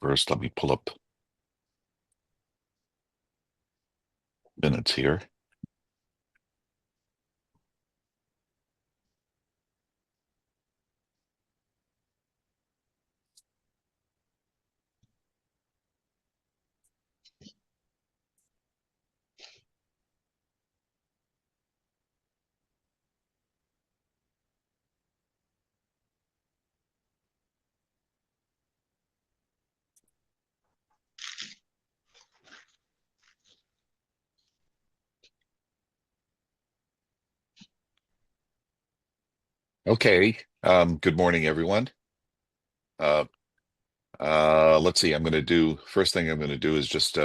First, let me pull up minutes here. Okay. Good morning, everyone. Uh, let's see. First thing I'm going to do is just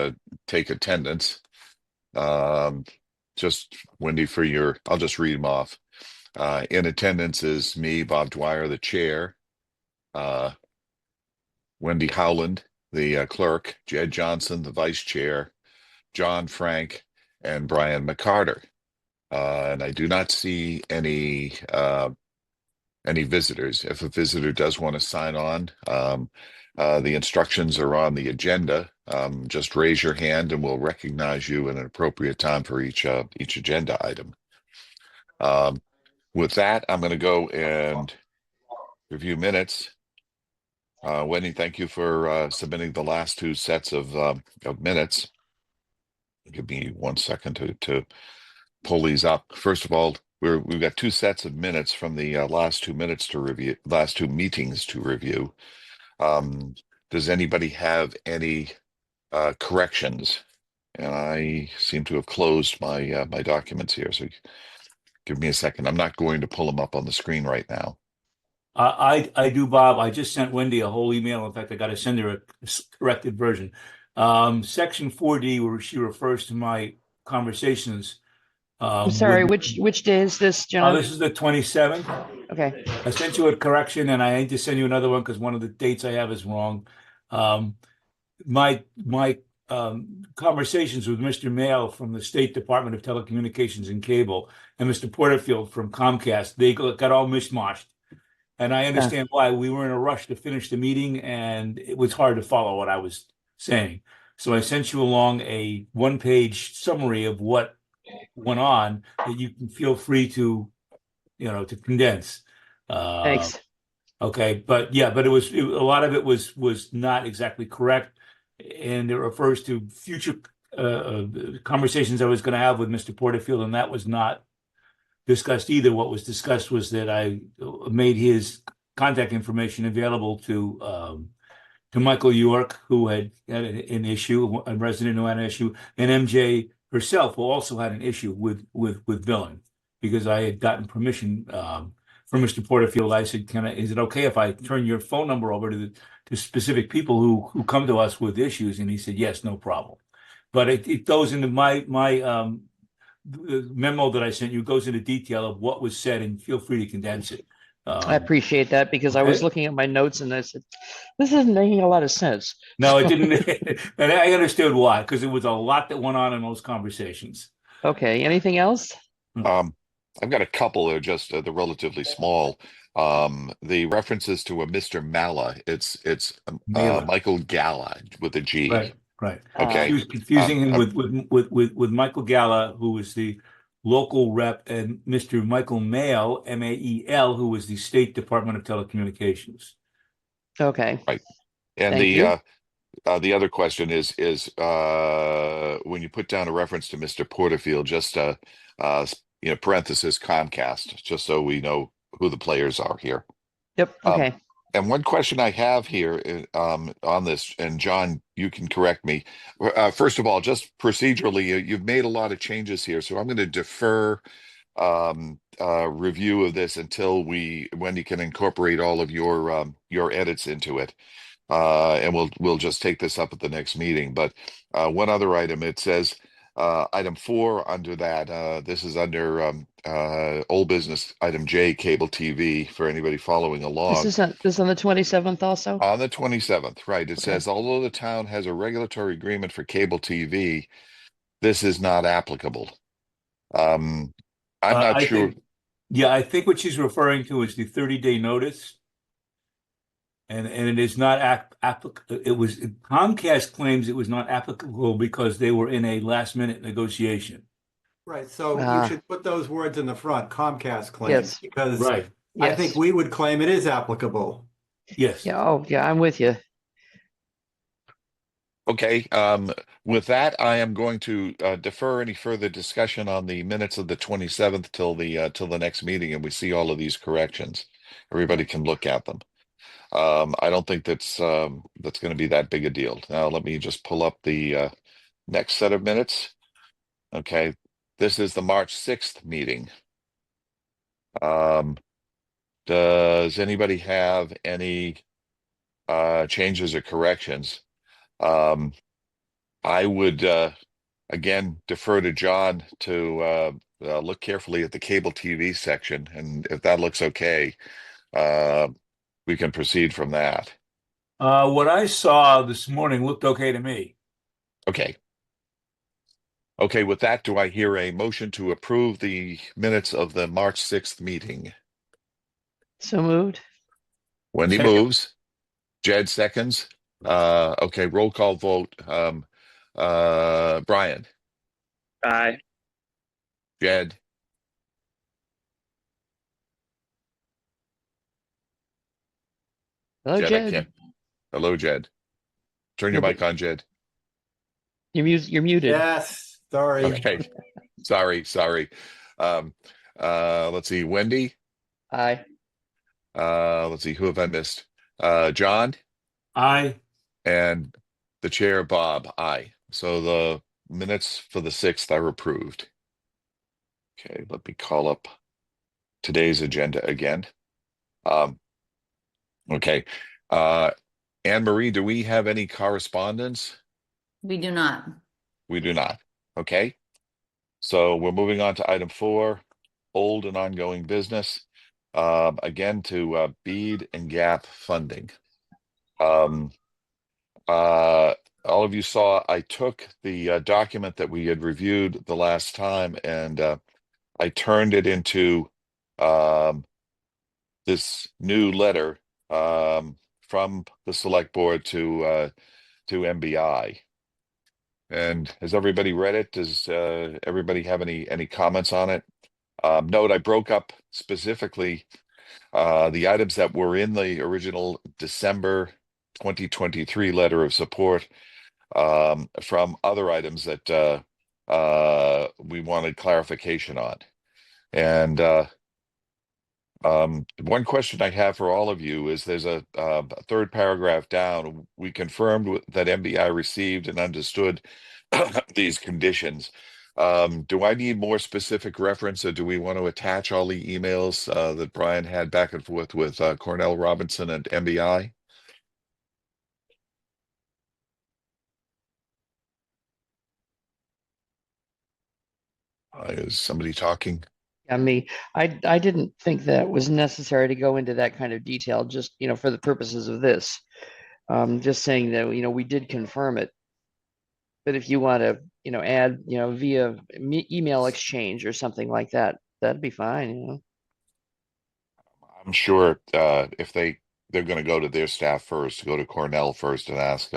take attendance. Um, just Wendy, I'll just read them off. In attendance is me, Bob Dwyer, the chair, uh, Wendy Howland, the clerk, Jed Johnson, the vice chair, John Frank, and Brian McCarter. And I do not see any visitors. If a visitor does want to sign on, the instructions are on the agenda. Just raise your hand and we'll recognize you at an appropriate time for each agenda item. With that, I'm going to go and review minutes. Wendy, thank you for submitting the last two sets of minutes. Give me 1 second to pull these up. First of all, we've got two sets of minutes from the last 2 minutes to review, last two meetings to review. Does anybody have any corrections? And I seem to have closed my my documents here, so give me a second. I'm not going to pull them up on the screen right now. I do, Bob. I just sent Wendy a whole email. In fact, I got to send her a corrected version. Section 4D, where she refers to my conversations. I'm sorry, which day is this, John? This is the 27th. Okay. I sent you a correction, and I need to send you another one because one of the dates I have is wrong. My conversations with Mr. Mail from the State Department of Telecommunications and Cable and Mr. Porterfield from Comcast, they got all mishmashed. And I understand why. We were in a rush to finish the meeting, and it was hard to follow what I was saying. So I sent you along a one-page summary of what went on that you can feel free to, to condense. Thanks. Okay, but it was a lot of it was not exactly correct, and it refers to future conversations I was going to have with Mr. Porterfield, and that was not discussed either. What was discussed was that I made his contact information available to Michael York, who had an issue, a resident who had an issue, and MJ herself, who also had an issue with billing, because I had gotten permission from Mr. Porterfield. I said, is it okay if I turn your phone number over to specific people who come to us with issues? And he said, yes, no problem. But it goes into my the memo that I sent you goes into detail of what was said, and feel free to condense it. I appreciate that, because I was looking at my notes and I said, this isn't making a lot of sense. No, it didn't. And I understood why, because it was a lot that went on in those conversations. Okay. Anything else? I've got a couple that are just they're relatively small. The references to a Mr. Malla, it's Michael Galla with a G. Right. Okay. He was confusing him with Michael Galla, who was the local rep, and Mr. Michael Mail, Mael, who was the State Department of Telecommunications. Okay. Right. And the other question is when you put down a reference to Mr. Porterfield, just parenthesis Comcast, just so we know who the players are here. Yep. Okay. And one question I have here on this, and John, you can correct me. First of all, just procedurally, you've made a lot of changes here, so I'm going to defer review of this until Wendy can incorporate all of your edits into it, and we'll just take this up at the next meeting. But one other item, it says item 4 under that. This is under old business item J, cable TV, for anybody following along. This is on the 27th also? On the 27th, right. It says, although the town has a regulatory agreement for cable TV, this is not applicable. I'm not sure. I think what she's referring to is the 30-day notice. And it is not applicable. It was Comcast claims it was not applicable because they were in a last minute negotiation. Right, so you Ah. should put those words in the front, Comcast claims, Yes. because Right. I think Yes. we would claim it is applicable. Yes. Yeah. Oh, yeah. I'm with you. Okay, with that, I am going to defer any further discussion on the minutes of the 27th till the next meeting, and we see all of these corrections. Everybody can look at them. I don't think that's going to be that big a deal. Now, let me just pull up the next set of minutes. Okay, this is the March 6th meeting. Does anybody have any changes or corrections? I would again defer to John to look carefully at the cable TV section, and if that looks okay, we can proceed from that. What I saw this morning looked okay to me. Okay. Okay, with that, do I hear a motion to approve the minutes of the March 6th meeting? So moved. Wendy Second. moves. Jed seconds. Okay, roll call vote. Brian, Aye. Jed, Hello, Jed, I Jed. can't. Hello, Jed. Turn your Yeah, mic on, Jed. You're muted. Yes, sorry. Okay. Sorry. Um, let's see, Wendy. Aye. Let's see, who have I missed? John I and the chair, Bob. Aye. So the minutes for the 6th are approved. Okay, let me call up today's agenda again. Okay. Anne Marie, do we have any correspondence? We do not. We do not. Okay. So we're moving on to item 4, old and ongoing business. Again, to BEAD and GAP funding. All of you saw I took the document that we had reviewed the last time, and I turned it into this new letter from the select board to MBI. And has everybody read it? Does everybody have any comments on it? Note, I broke up specifically the items that were in the original December 2023 letter of support from other items that we wanted clarification on. And one question I have for all of you is there's a third paragraph down. We confirmed that MBI received and understood these conditions. Do I need more specific reference, or do we want to attach all the emails that Brian had back and forth with Cornell Robinson and MBI? Is somebody talking? I mean, I didn't think that was necessary to go into that kind of detail, just, for the purposes of this. Just saying that, we did confirm it. But if you want to, add, via email exchange or something like that, that'd be fine. I'm sure if they're going to go to their staff first, go to Cornell first and ask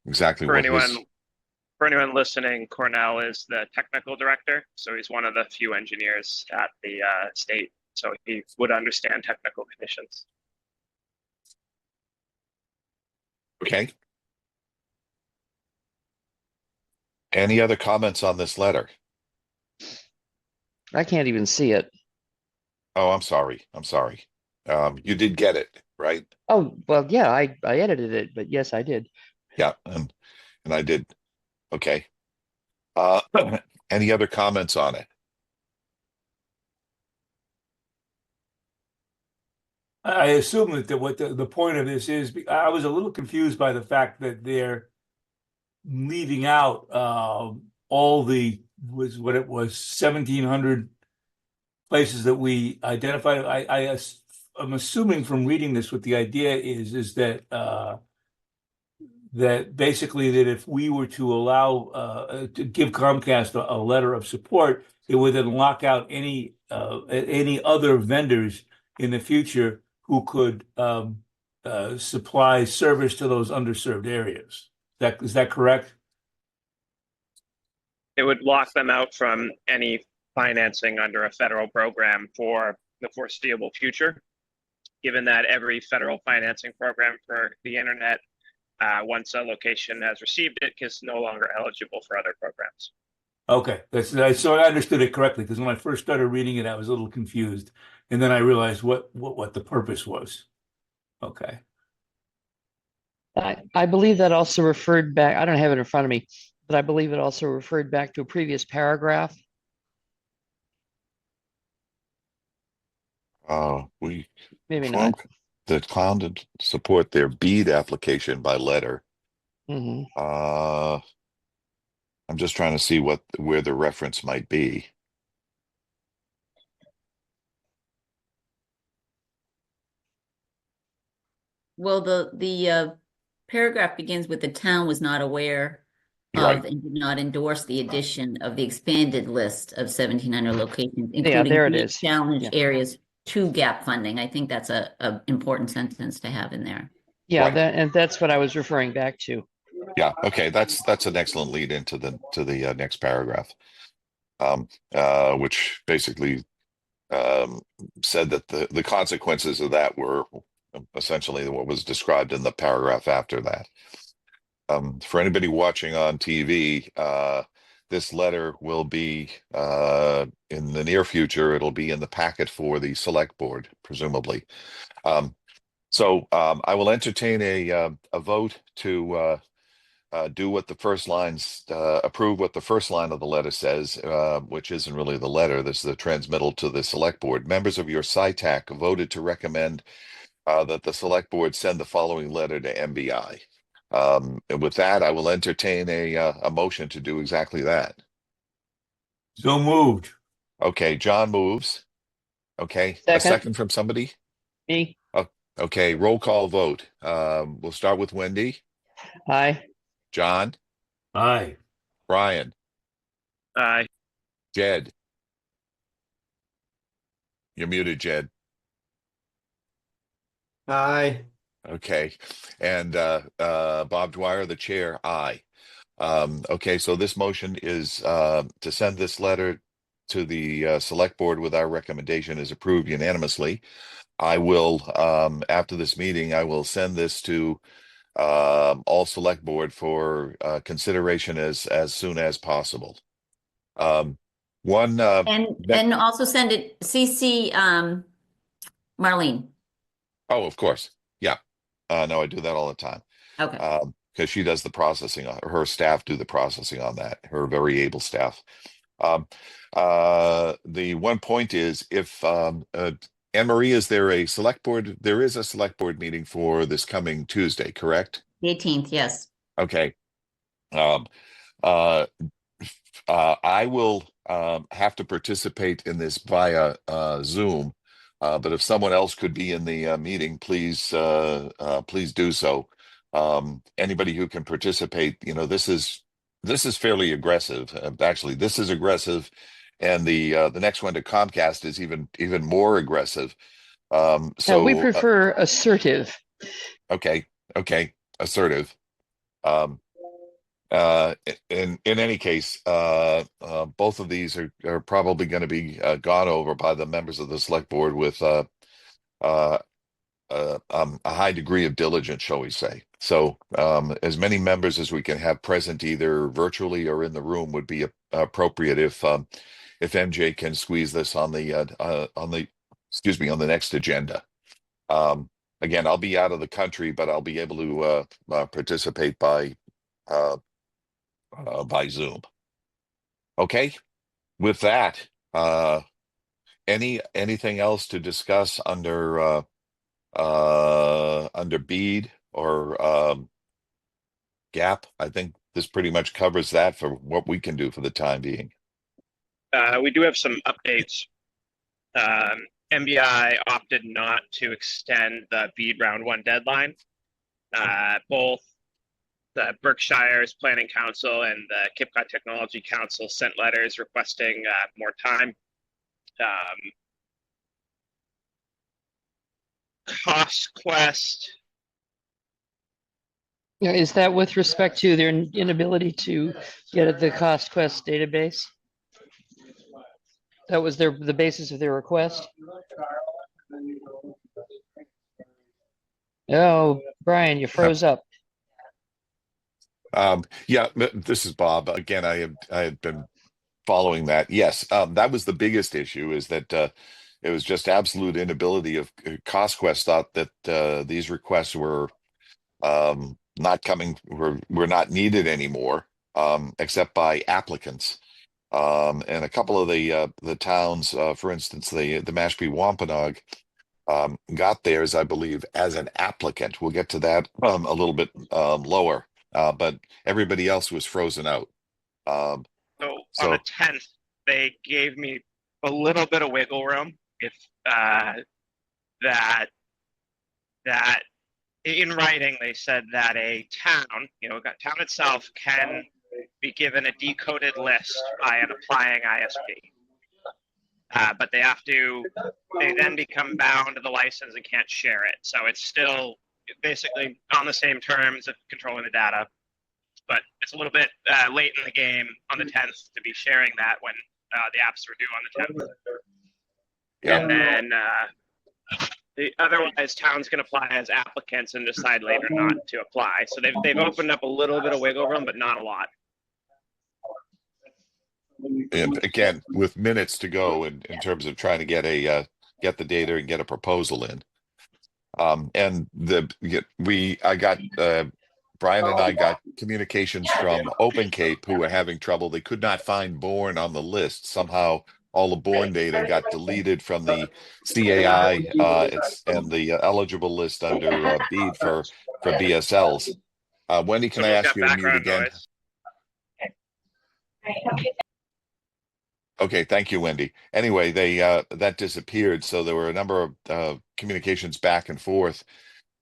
exactly For what anyone listening, Cornell is the technical director, so he's one of the few engineers at the state, so he would understand technical conditions. Okay. Any other comments on this letter? I can't even see it. Oh, I'm sorry. You did get it, right? Oh, well, yeah, I edited it, but yes, I did. Yeah, and I did. Okay. Any other comments on it? I assume that what the point of this is, I was a little confused by the fact that they're leaving out all the was what it was 1,700 places that we identified. I'm assuming from reading this what the idea is that that basically that if we were to allow to give Comcast a letter of support, it would then lock out any other vendors in the future who could supply service to those underserved areas. Is that correct? It would lock them out from any financing under a federal program for the foreseeable future, given that every federal financing program for the internet, once a location has received it, is no longer eligible for other programs. Okay, so I understood it correctly, because when I first started reading it, I was a little confused, and then I realized what the purpose was. Okay. I believe that also referred back, I don't have it in front of me, but I believe it also referred back to a previous paragraph. We Maybe not. the clown to support their BEAD application by letter. Mhm. I'm just trying to see where the reference might be. Well, the paragraph begins with the town was not aware You're of right. and did not endorse the addition of the expanded list of 1,700 locations, Yeah, including there it three is. challenged Yeah. areas to gap funding. I think that's a important sentence to have in there. Yeah, Right. and that's what I was referring back to. Yeah. Okay. That's an excellent lead into the next paragraph, which basically said that the consequences of that were essentially what was described in the paragraph after that. For anybody watching on TV, this letter will be in the near future. It'll be in the packet for the select board, presumably. So I will entertain a vote to do what the first lines approve what the first line of the letter says, which isn't really the letter. This is the transmittal to the select board. Members of your SciTac voted to recommend that the select board send the following letter to MBI. And with that, I will entertain a motion to do exactly that. So moved. Okay, John moves. Okay, a Second. second from somebody. Me? Okay, roll call vote. We'll start with Wendy, Aye. John, Aye. Brian, Aye. Jed. You're muted, Jed. Aye. Okay, and Bob Dwyer, the chair, aye. Okay, so this motion is to send this letter to the select board with our recommendation is approved unanimously. I will, after this meeting, I will send this to all select board for consideration as soon as possible. One And also send it CC Marlene. Oh, of course, yeah. No, I do that all the time. Okay. Because she does the processing. Her staff do the processing on that. Her very able staff. The one point is if Anne Marie, is there a select board? There is a select board meeting for this coming Tuesday, correct? The 18th, yes. Okay. Um, uh, I will have to participate in this via Zoom, but if someone else could be in the meeting, please do so. Anybody who can participate, this is fairly aggressive. Actually, this is aggressive, and the next one to Comcast is even more aggressive. No, we So prefer assertive. okay, assertive. Um, in any case, both of these are probably going to be gone over by the members of the select board with a high degree of diligence, shall we say. So as many members as we can have present either virtually or in the room would be appropriate if MJ can squeeze this on the excuse me, on the next agenda. Again, I'll be out of the country, but I'll be able to participate by Zoom. Okay, with that, anything else to discuss under BEAD or GAP? I think this pretty much covers that for what we can do for the time being. We do have some updates. MBI opted not to extend the BEAD round one deadline. Both the Berkshire's Planning Council and the Cape Cod Technology Council sent letters requesting more time. CostQuest Yeah, is that with respect to their inability to get at the cost quest database? That was the basis of their request? Oh, Brian, you froze up. Yeah, this is Bob again. I had been following that. Yes, that was the biggest issue, is that it was just absolute inability of CostQuest thought that these requests were not coming, were not needed anymore, except by applicants. And a couple of the towns, for instance, the Mashpee Wampanoag, got theirs, I believe, as an applicant. We'll get to that a little bit lower, but everybody else was frozen out. Um, So on the so 10th, they gave me a little bit of wiggle room if that that in writing they said that a town, a town itself can be given a decoded list by an applying ISP. But they then become bound to the license and can't share it. So it's still basically on the same terms of controlling the data, but it's a little bit late in the game on the 10th to be sharing that when the apps were due on the 10th. yeah. And then otherwise, towns can apply as applicants and decide later not to apply. So they've opened up a little bit of wiggle room, but not a lot. And again, with minutes to go in terms of trying to get the data and get a proposal in. And I got Brian and I got communications from Open Cape, who were having trouble. They could not find Bourne on the list. Somehow all the Bourne data got deleted from the CAI and the eligible list under BEAD for BSLs. Wendy, can I Someone's ask got you to mute background again? noise. Okay, thank you, Wendy. Anyway, they that disappeared, so there were a number of communications back and forth,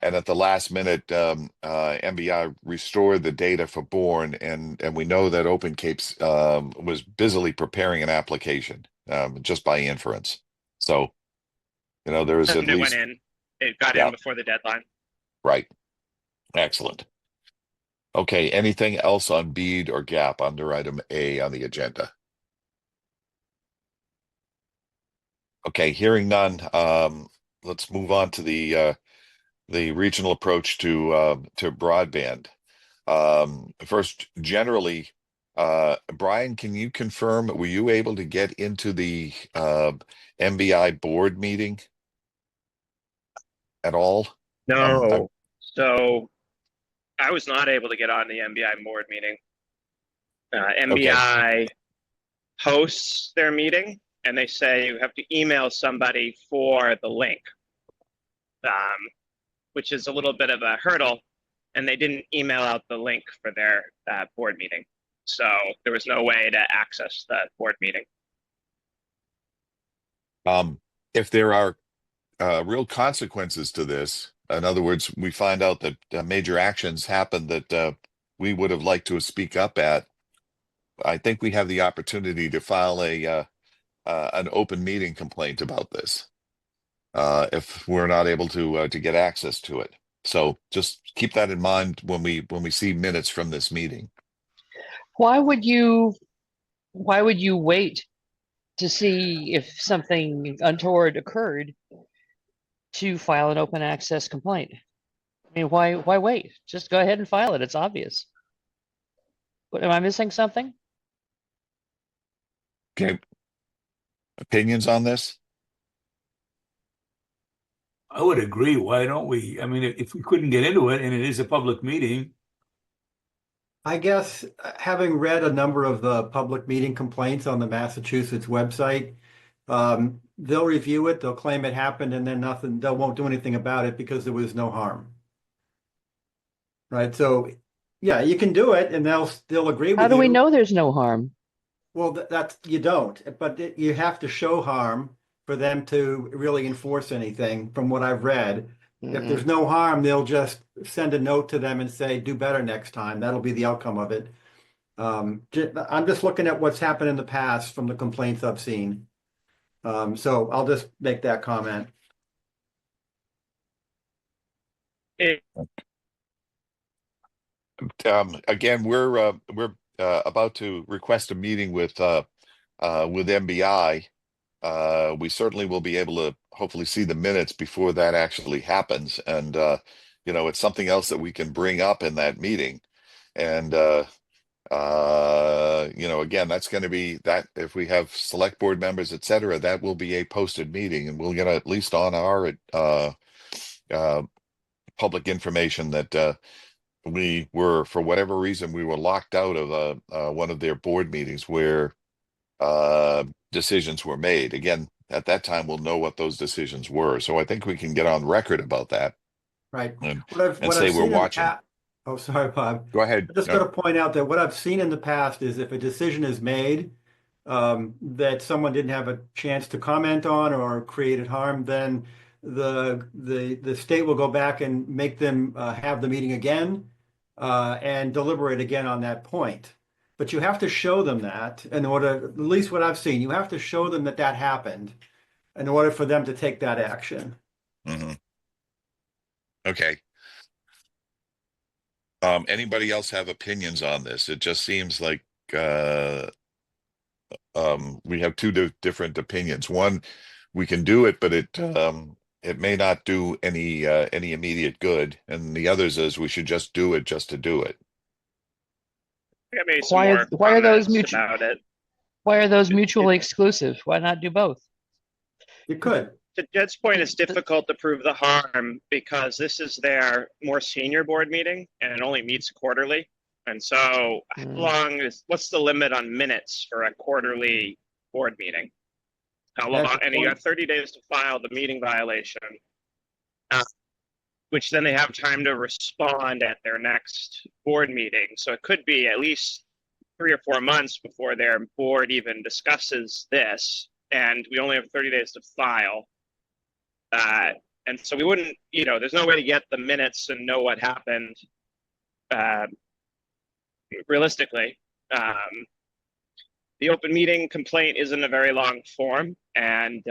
and at the last minute, MBI restored the data for Bourne, and we know that Open Capes was busily preparing an application just by inference. So, there is at And it went least in. It got yeah, in before the deadline. right. Excellent. Okay, anything else on BEAD or GAP under item A on the agenda? Okay, hearing none. Let's move on to the regional approach to broadband. First, generally, Brian, can you confirm, were you able to get into the MBI board meeting at all? No. So I was not able to get on the MBI board meeting. Okay, MBI hosts their meeting, and they say you have to email somebody for the link, which is a little bit of a hurdle. And they didn't email out the link for their board meeting. So there was no way to access the board meeting. if there are real consequences to this, in other words, we find out that major actions happened that we would have liked to speak up at, I think we have the opportunity to file an open meeting complaint about this if we're not able to get access to it. So just keep that in mind when we see minutes from this meeting. Why would you wait to see if something untoward occurred to file an open access complaint? I mean, why wait? Just go ahead and file it. It's obvious. What, am I missing something? Okay, opinions on this? I would agree. Why don't we? I mean, if we couldn't get into it and it is a public meeting, I guess having read a number of the public meeting complaints on the Massachusetts website, they'll review it, they'll claim it happened, and then they won't do anything about it because there was no harm. Right. So, yeah, you can do it, and they'll agree with you. How do we know there's no harm? Well, that's you don't, but you have to show harm for them to really enforce anything. From what I've read, if there's no harm, they'll just send a note to them and say, "Do better next time." That'll be the outcome of it. I'm just looking at what's happened in the past from the complaints I've seen. So I'll just make that comment. It, Again, we're about to request a meeting with MBI. We certainly will be able to hopefully see the minutes before that actually happens, and it's something else that we can bring up in that meeting. And again, that's going to be that if we have select board members, et cetera, that will be a posted meeting, and we'll get at least on our uh, public information that we were, for whatever reason, we were locked out of one of their board meetings where decisions were made. Again, at that time, we'll know what those decisions were. So I think we can get on record about that Right. and, What say I've we're seen in the watching. past. Oh, sorry, Bob. Go ahead. I just got to point out that what I've seen in the past is if a decision is made that someone didn't have a chance to comment on or created harm, then the state will go back and make them have the meeting again and deliberate again on that point. But you have to show them that in order, at least what I've seen, you have to show them that that happened in order for them to take that action. Mm-hmm. Okay. Anybody else have opinions on this? It just seems like we have two different opinions. One, we can do it, but it may not do any immediate good. And the others is we should just do it just to do it. I made some Why more are those comments about it. Why are those mutually exclusive? Why not do both? You could. To Jed's point, it's difficult to prove the harm because this is their more senior board meeting and it only meets quarterly. And so what's the limit on minutes for a quarterly board meeting? How long? And you have 30 days to file the meeting violation, which then they have time to respond at their next board meeting. So it could be at least 3 or 4 months before their board even discusses this. And we only have 30 days to file. And so we wouldn't, there's no way to get the minutes and know what happened realistically. The open meeting complaint isn't a very long form, and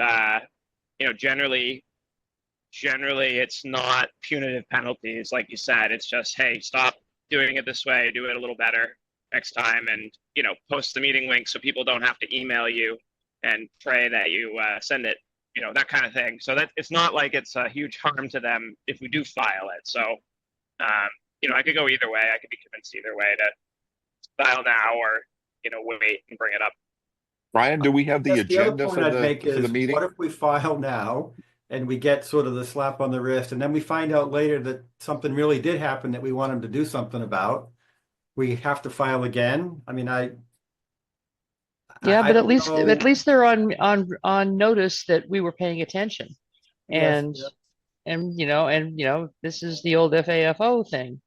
generally it's not punitive penalties, like you said. It's just, hey, stop doing it this way, do it a little better next time, and post the meeting link so people don't have to email you and pray that you send it. That kind of thing. So that it's not like it's a huge harm to them if we do file it. So, I could go either way. I could be convinced either way to file now or, wait and bring it up. Brian, do we have the agenda for the meeting? What if we file now and we get sort of the slap on the wrist, and then we find out later that something really did happen that we want them to do something about? We have to file again. I mean, Yeah, but at least know. they're on notice that we were paying attention. And Yes, and this is the old FAFO thing.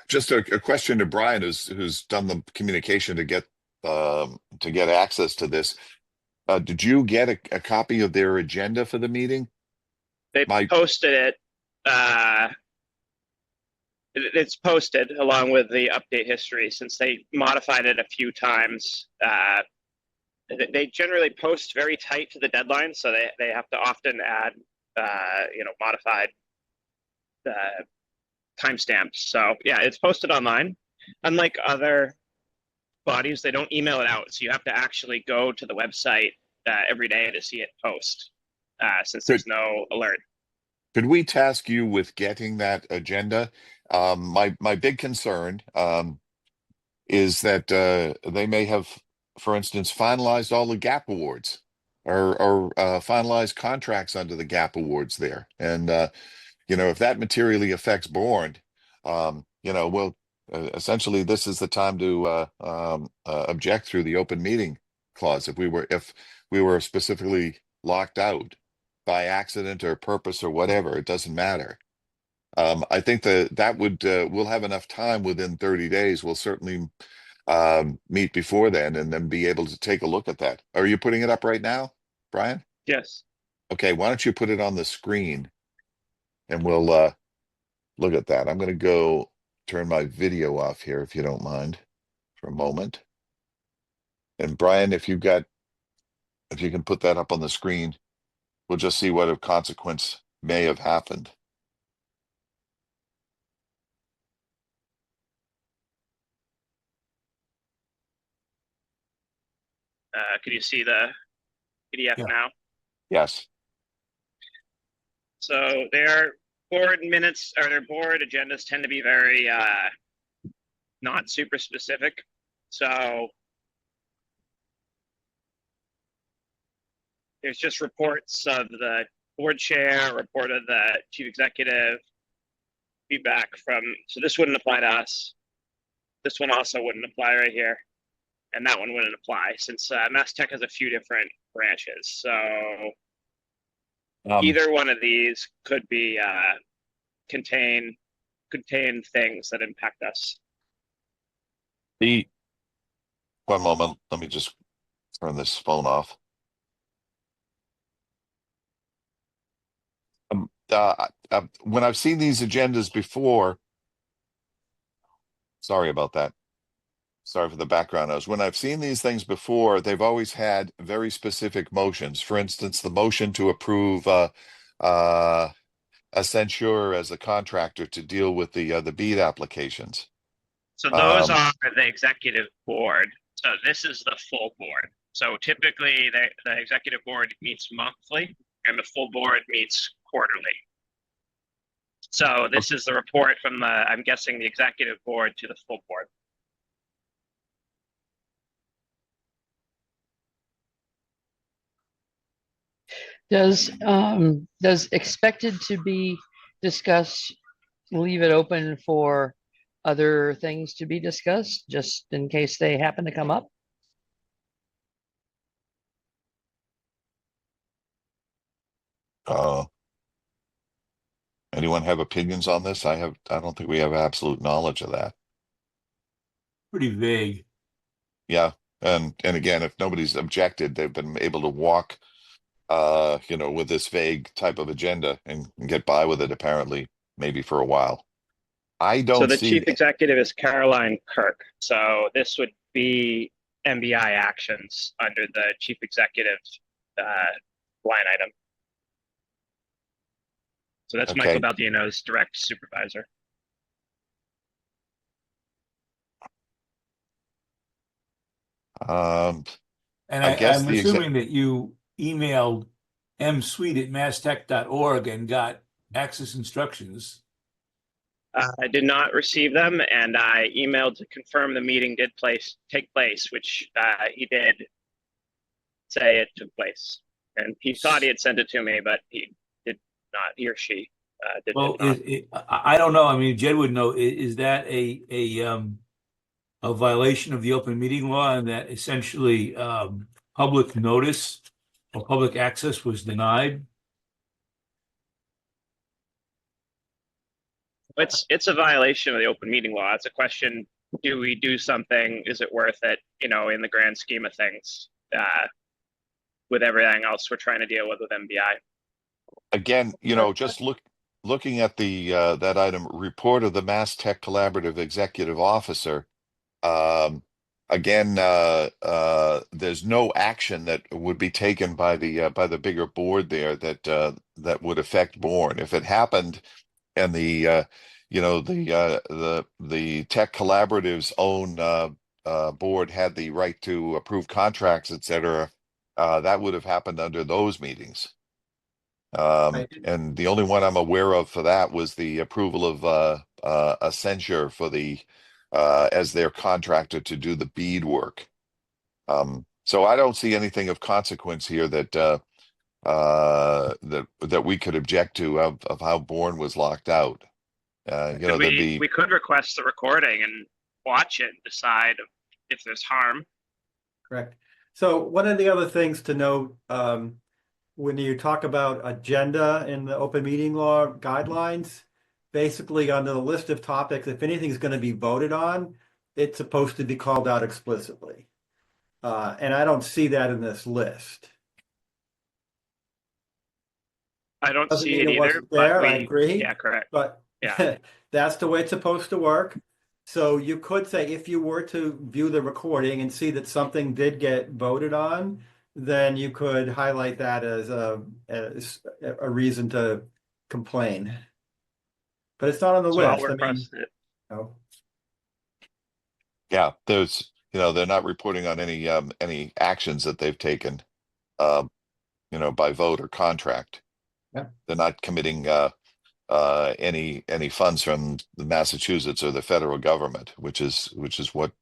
Just a question to Brian, who's done the communication to get access to this. Did you get a copy of their agenda for the meeting? They posted it. It's posted along with the update history since they modified it a few times. They generally post very tight to the deadline, so they have to often add, modified timestamps. So yeah, it's posted online. Unlike other bodies, they don't email it out, so you have to actually go to the website every day to see it post, since there's no alert. Could we task you with getting that agenda? My big concern is that they may have, for instance, finalized all the GAP awards or finalized contracts under the GAP awards there. And, if that materially affects Bourne, well, essentially this is the time to object through the open meeting clause if we were specifically locked out by accident or purpose or whatever. It doesn't matter. I think that would we'll have enough time within 30 days. We'll certainly meet before then and then be able to take a look at that. Are you putting it up right now, Brian? Yes. Okay, why don't you put it on the screen and we'll look at that. I'm going to go turn my video off here if you don't mind for a moment. And Brian, if you can put that up on the screen, we'll just see what a consequence may have happened. Could you see the PDF Yeah. now? Yes. So their board minutes or their board agendas tend to be very not super specific. So there's just reports of the board chair, report of the chief executive, feedback from, so this wouldn't apply to us. This one also wouldn't apply right here. And that one wouldn't apply since Mass Tech has a few different branches. So either one of these could be contain things that impact us. The one moment, let me just turn this phone off. When I've seen these agendas before, sorry about that. Sorry for the background noise. When I've seen these things before, they've always had very specific motions. For instance, the motion to approve Accenture as a contractor to deal with the BEAD applications. So those are the executive board. So this is the full board. So typically the executive board meets monthly and the full board meets quarterly. So this is the report from the, I'm guessing, the executive board to the full board. Does expected to be discussed leave it open for other things to be discussed, just in case they happen to come up? Anyone have opinions on this? I don't think we have absolute knowledge of that. Pretty vague. Yeah. And again, if nobody's objected, they've been able to walk with this vague type of agenda and get by with it, apparently, maybe for a while. I don't So the see chief executive is Caroline Kirk. So this would be MBI actions under the chief executive line item. So that's Okay. Michael Baldino's direct supervisor. Um, And I guess I'm the assuming that you emailed msuite@masstech.org and got access instructions. I did not receive them, and I emailed to confirm the meeting did take place, which he did say it took place. And he thought he had sent it to me, but he did not. He or she did Well, not. I don't know. I mean, Jed would know. Is that a violation of the open meeting law, and that essentially public notice or public access was denied? It's a violation of the open meeting law. It's a question: do we do something? Is it worth it? In the grand scheme of things, with everything else we're trying to deal with MBI. Again, just looking at the that item, report of the Mass Tech Collaborative Executive Officer. Again, there's no action that would be taken by the bigger board there that would affect Bourne. If it happened, and the Tech Collaborative's own board had the right to approve contracts, etc., that would have happened under those meetings. And the only one I'm aware of for that was the approval of Accenture for as their contractor to do the BEAD work. So I don't see anything of consequence here that we could object to of how Bourne was locked out. We could request the recording and watch it and decide if there's harm. Correct. So one of the other things to note, when you talk about agenda in the open meeting law guidelines, basically under the list of topics, if anything is going to be voted on, it's supposed to be called out explicitly. And I don't see that in this list. I don't Doesn't see mean it it either, wasn't but there, I agree. Yeah, correct. But Yeah. that's the way it's supposed to work. So you could say, if you were to view the recording and see that something did get voted on, then you could highlight that as a reason to complain. But it's not on the So I'll list. I mean, request it. no. Yeah, they're not reporting on any actions that they've taken, uh, by vote or contract. Yeah. They're not committing any funds from the Massachusetts or the federal government, which is what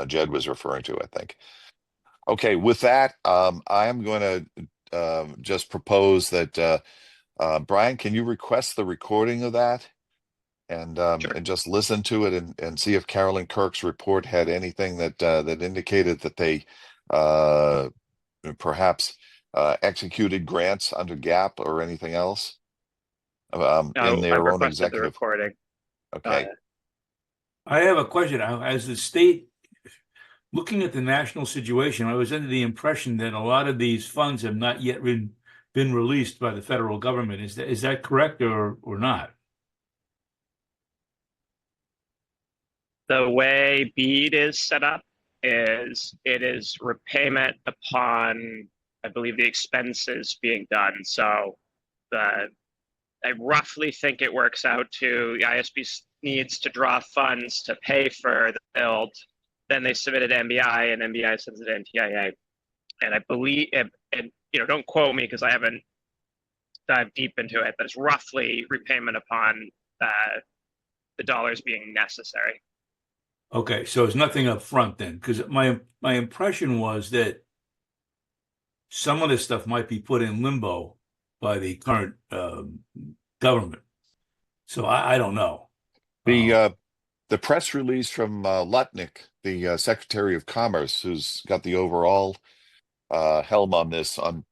Jed was referring to, I think. Okay, with that, I am going to just propose that Brian, can you request the recording of that Sure. and just listen to it and see if Carolyn Kirk's report had anything that indicated that they perhaps executed grants under GAP or anything else in No, I've their own requested the executive. recording. Okay. I have a question. As the state, looking at the national situation, I was under the impression that a lot of these funds have not yet been released by the federal government. Is that correct or not? The way BEAD is set up is it is repayment upon, I believe, the expenses being done. So I roughly think it works out to the ISP needs to draw funds to pay for the build. Then they submit it to MBI, and MBI sends it to NTIA. And I believe, and don't quote me because I haven't dived deep into it, but it's roughly repayment upon the dollars being necessary. Okay, so it's nothing up front then, because my impression was that some of this stuff might be put in limbo by the current government. So I don't know. The press release from Lutnick, the Secretary of Commerce, who's got the overall helm on this on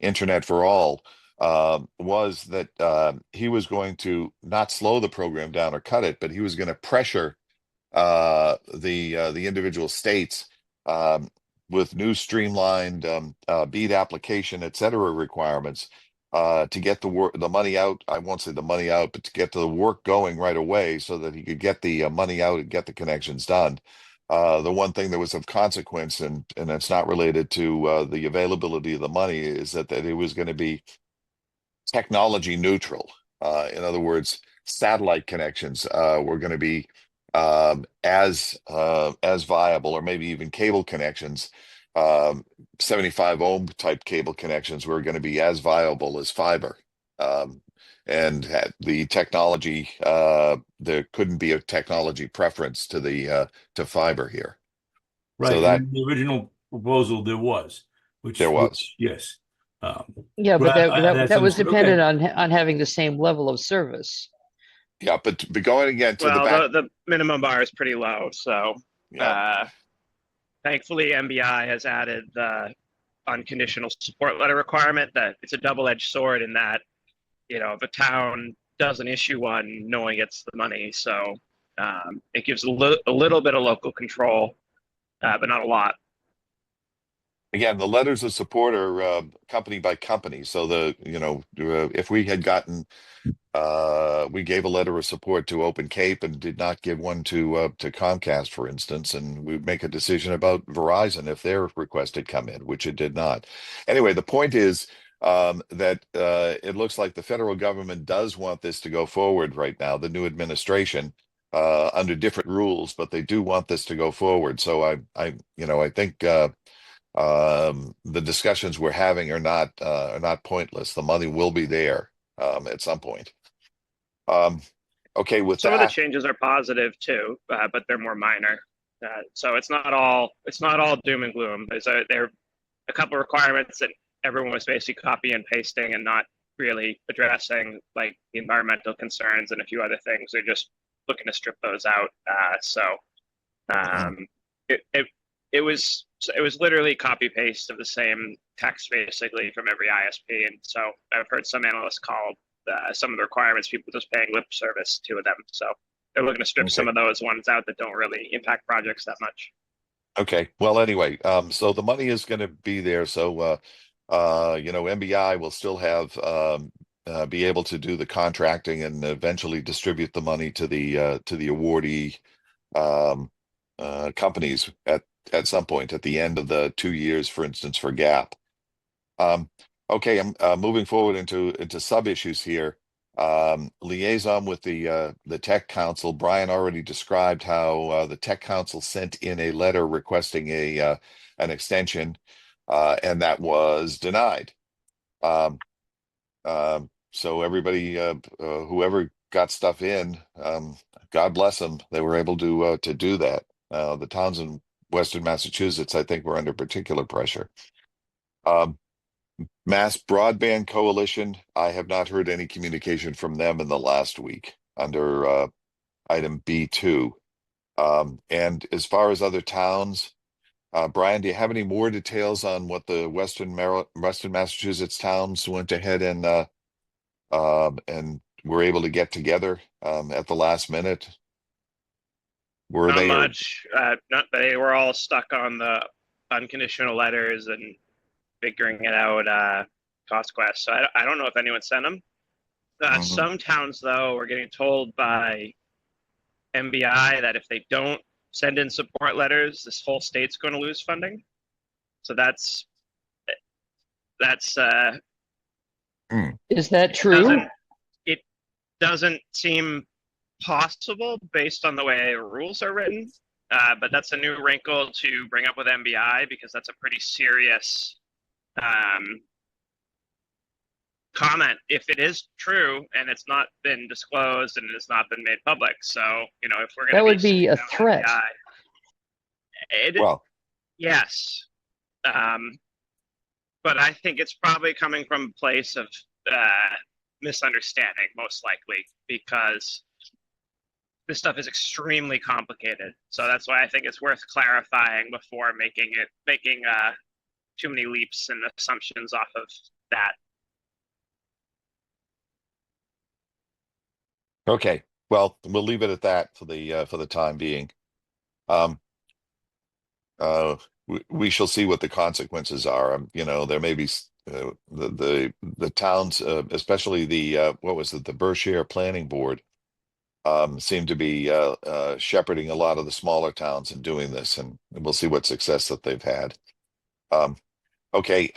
Internet for All, was that he was going to not slow the program down or cut it, but he was going to pressure the individual states with new streamlined BEAD application, et cetera, requirements to get the money out. I won't say the money out, but to get the work going right away so that he could get the money out and get the connections done. The one thing that was of consequence, and it's not related to the availability of the money, is that it was going to be technology neutral. In other words, satellite connections were going to be as viable, or maybe even cable connections. 75 ohm type cable connections were going to be as viable as fiber. And the technology, there couldn't be a technology preference to fiber here. Right. So And that in the original proposal there was, there was. yes. Yeah, but that that's was okay. dependent on having the same level of service. Yeah, but going again to the Well, back. the minimum bar is pretty low. So Yeah. thankfully, MBI has added the unconditional support letter requirement. That it's a double-edged sword in that, if a town doesn't issue one, no one gets the money. So it gives a little bit of local control, but not a lot. Again, the letters of support are company by company. So if we had gotten, we gave a letter of support to Open Cape and did not give one to Comcast, for instance, and we'd make a decision about Verizon if their request had come in, which it did not. Anyway, the point is that it looks like the federal government does want this to go forward right now, the new administration, under different rules, but they do want this to go forward. So I think the discussions we're having are not pointless. The money will be there at some point. Okay, with Some of the that, changes are positive too, but they're more minor. So it's not all doom and gloom. There are a couple of requirements that everyone was basically copy and pasting and not really addressing, like the environmental concerns and a few other things. They're just looking to strip those out. It was literally copy paste of the same text basically from every ISP, and so I've heard some analysts call some of the requirements people just paying lip service to them. So they're looking to strip some of those ones out that don't really impact projects that much. okay. Well, anyway, so the money is going to be there. So MBI will still have be able to do the contracting and eventually distribute the money to the awardee companies at some point at the end of the 2 years, for instance, for GAP. Okay, I'm moving forward into sub issues here. liaison with the Tech Council. Brian already described how the Tech Council sent in a letter requesting an extension, and that was denied. So everybody, whoever got stuff in, God bless them, they were able to do that. The towns in Western Massachusetts, I think, were under particular pressure. Mass Broadband Coalition, I have not heard any communication from them in the last week under item B2. And as far as other towns, Brian, do you have any more details on what the Western Massachusetts towns went ahead and were able to get together at the last minute? Were Not they or much. Not they were all stuck on the unconditional letters and figuring it out. Cost Quest. So I don't know if anyone sent them. Mhm. Some towns, though, were getting told by MBI that if they don't send in support letters, this whole state's going to lose funding. So that's Is that true? it doesn't seem possible based on the way rules are written. But that's a new wrinkle to bring up with MBI because that's a pretty serious comment if it is true and it's not been disclosed and it's not been made public. So, you know, if we're going That to would be a sitting down with threat. MBI, well, yes. But I think it's probably coming from a place of misunderstanding, most likely, because this stuff is extremely complicated. So that's why I think it's worth clarifying before making too many leaps and assumptions off of that. okay. Well, we'll leave it at that for the time being. Um, we shall see what the consequences are. You know, there may be the towns, especially the what was it, the Berkshire Planning Board, seem to be shepherding a lot of the smaller towns in doing this, and we'll see what success that they've had. Okay,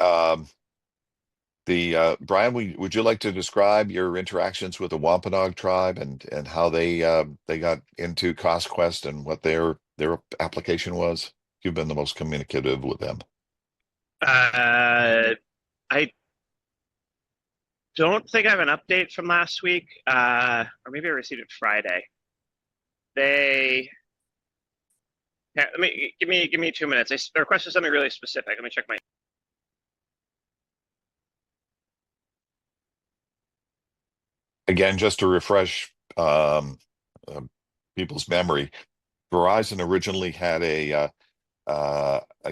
Brian, would you like to describe your interactions with the Wampanoag tribe and how they got into Cost Quest and what their application was? You've been the most communicative with them. I don't think I have an update from last week, or maybe I received it Friday. Let me give me 2 minutes. They requested something really specific. Let me check my. Again, just to refresh people's memory, Verizon originally had a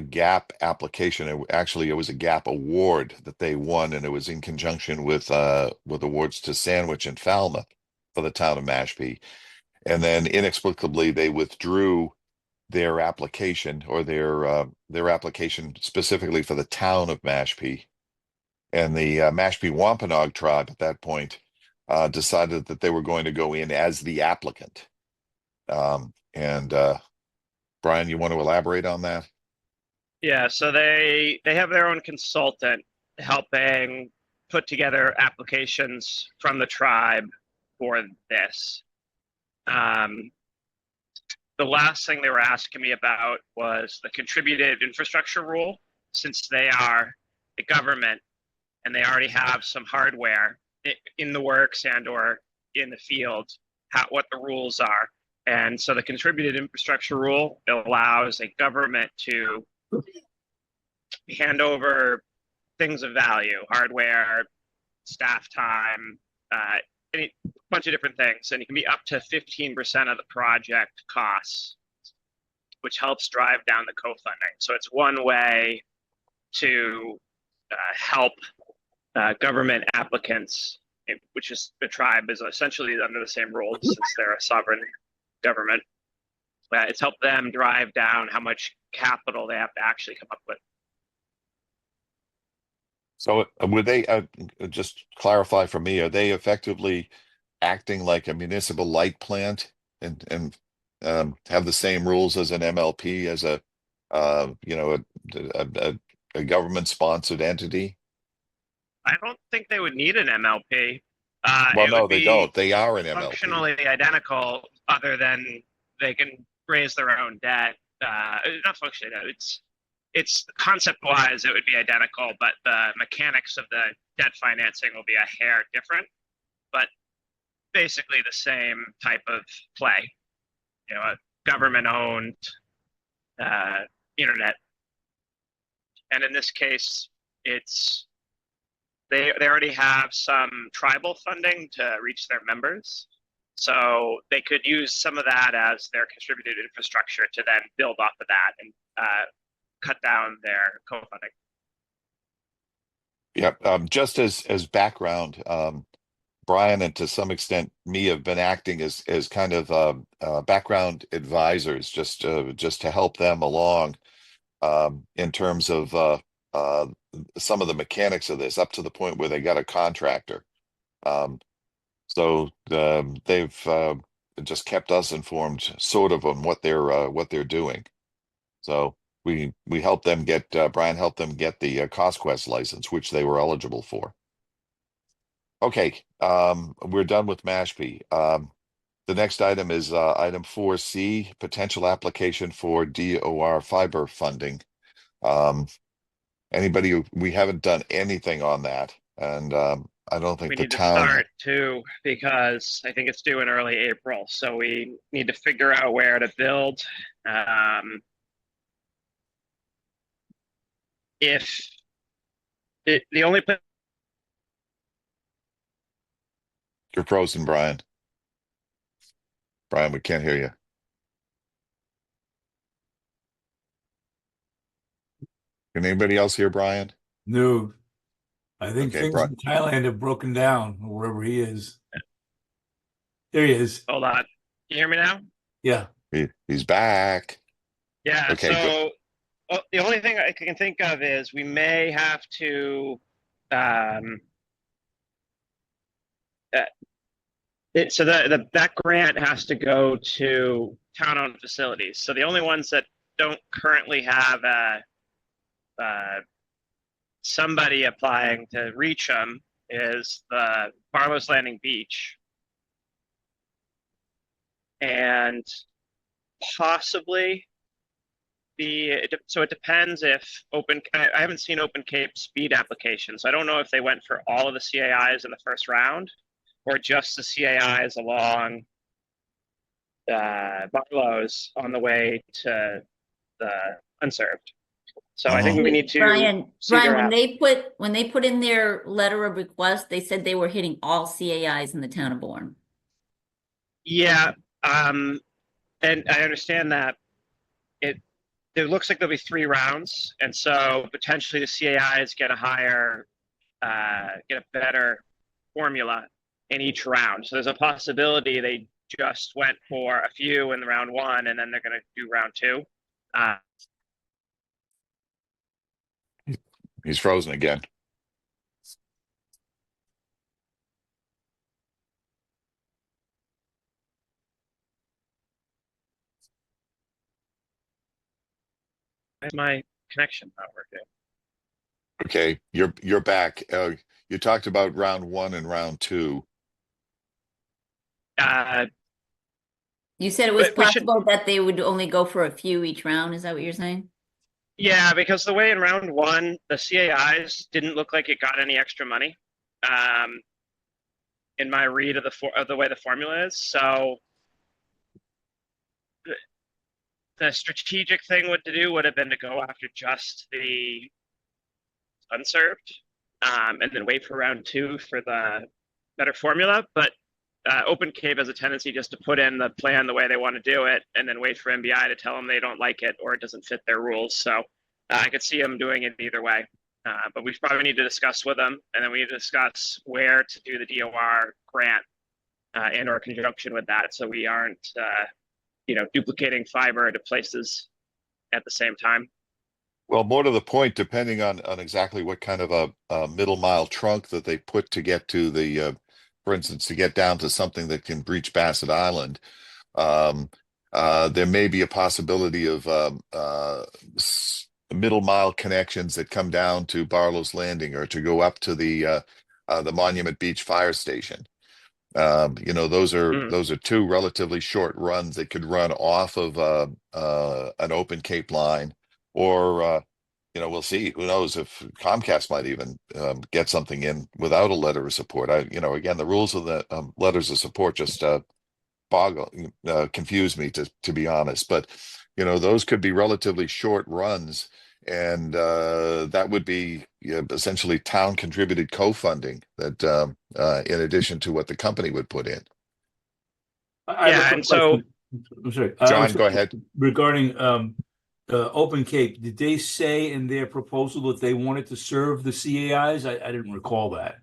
gap application. It was a gap award that they won, and it was in conjunction with awards to Sandwich and Falmouth for the town of Mashpee. And then inexplicably they withdrew their application or their application specifically for the town of Mashpee. And the Mashpee Wampanoag tribe at that point decided that they were going to go in as the applicant. And Brian, you want to elaborate on that? Yeah, so they have their own consultant helping put together applications from the tribe for this. The last thing they were asking me about was the contributed infrastructure rule, since they are a government and they already have some hardware in the works and or in the field, what the rules are. And so the contributed infrastructure rule allows a government to hand over things of value, hardware, staff time, any bunch of different things, and it can be up to 15% of the project costs, which helps drive down the co-funding. So it's one way to help government applicants, which is the tribe is essentially under the same rules since they're a sovereign government. It's helped them drive down how much capital they have to actually come up with. So would they just clarify for me, are they effectively acting like a municipal light plant and have the same rules as an MLP, as a government sponsored entity? I don't think they would need an MLP. Well, It no, would they be don't. They are an MLP. functionally identical, other than they can raise their own debt. Not functionally, it's concept wise, it would be identical, but the mechanics of the debt financing will be a hair different, but basically the same type of play. You know, a government owned internet. And in this case, it's they already have some tribal funding to reach their members. So they could use some of that as their contributed infrastructure to then build off of that and cut down their co-funding. Yeah. Just as background, Brian and to some extent me have been acting as kind of background advisors, just to help them along in terms of some of the mechanics of this, up to the point where they got a contractor. So they've just kept us informed, sort of, on what they're doing. So we helped them get Brian helped them get the CostQuest license, which they were eligible for. Okay, we're done with Mashpee. The next item is item 4C, potential application for DOR fiber funding. We haven't done anything on that, and I don't think We the need to town. start too, because I think it's due in early April. So we need to figure out where to build. If the only place You're frozen, Brian. Brian, we can't hear you. Can anybody else hear Brian? No, I think Okay, things in Thailand have broken down, or wherever he is. There he is. hold on. You hear me now? Yeah. He's back. Yeah, Okay, so the only thing I can think of is we may have to so that grant has to go to town-owned facilities. So the only ones that don't currently have somebody applying to reach them is the Barlow's Landing Beach, and possibly so it depends if I haven't seen Open Cape speed applications. So I don't know if they went for all of the CAIs in the first round or just the CAIs along Barlow's on the way to the unserved. So I think we need to Brian, see their when they put in their letter of request, they said they were hitting all CAIs in the town of Bourne. Yeah, and I understand that it looks like there'll be 3 rounds, and so potentially the CAIs get a better formula in each round. So there's a possibility they just went for a few in round 1, and then they're going to do round 2. he's frozen again. Why is my connection not working? Okay, you're back. You talked about round 1 and round 2. You said it was But we should- possible that they would only go for a few each round. Is that what you're saying? Yeah, because the way in round 1, the CAIs didn't look like it got any extra money. In my read of the way the formula is, so the strategic thing would have been to go after just the unserved, and then wait for round 2 for the better formula. But Open Cave has a tendency just to put in the plan the way they want to do it, and then wait for MBI to tell them they don't like it or it doesn't fit their rules. So I could see them doing it either way. But we probably need to discuss with them, and then we need to discuss where to do the DOR grant and or conjunction with that, so we aren't duplicating fiber to places at the same time. Well, more to the point, depending on exactly what kind of a middle mile trunk that they put to get to the, for instance, to get down to something that can reach Bassett Island, there may be a possibility of middle mile connections that come down to Barlow's Landing or to go up to the Monument Beach Fire Station. Those Mm. are two relatively short runs that could run off of an open Cape line, or we'll see. Who knows if Comcast might even get something in without a letter of support. Again, the rules of the letters of support just confuse me to be honest. But those could be relatively short runs, and that would be essentially town contributed co-funding that in addition to what the company would put in. I have a Yeah, quick and so question. I'm sorry. John, go ahead. Regarding Open Cape, did they say in their proposal that they wanted to serve the CAIs? I didn't recall that.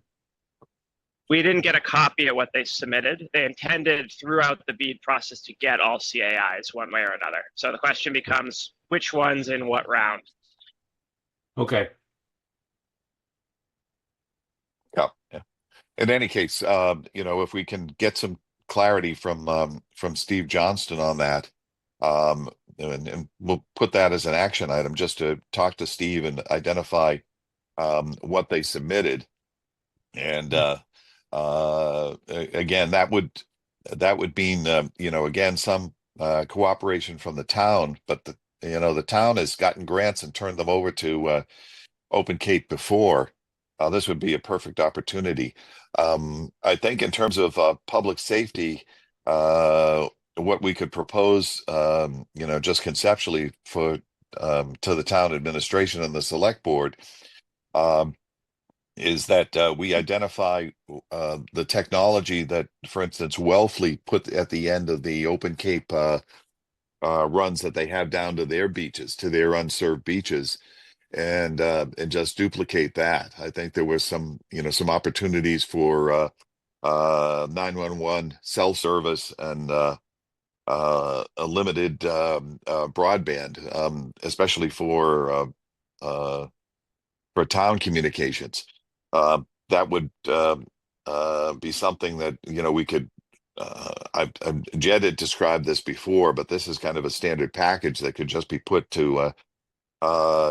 we didn't get a copy of what they submitted. They intended throughout the bid process to get all CAIs one way or another. So the question becomes which ones in what round? Okay. Yeah. In any case, if we can get some clarity from Steve Johnston on that, and we'll put that as an action item just to talk to Steve and identify what they submitted. And again, that would mean again some cooperation from the town, but the town has gotten grants and turned them over to Open Cape before. This would be a perfect opportunity. I think in terms of public safety, what we could propose, just conceptually to the town administration and the select board, is that we identify the technology that, for instance, Wellfleet put at the end of the Open Cape runs that they have down to their beaches, to their unserved beaches, and just duplicate that. I think there was some opportunities for 911 cell service and a limited broadband, especially for town communications. That would be something that we could. Jed had described this before, but this is kind of a standard package that could just be put to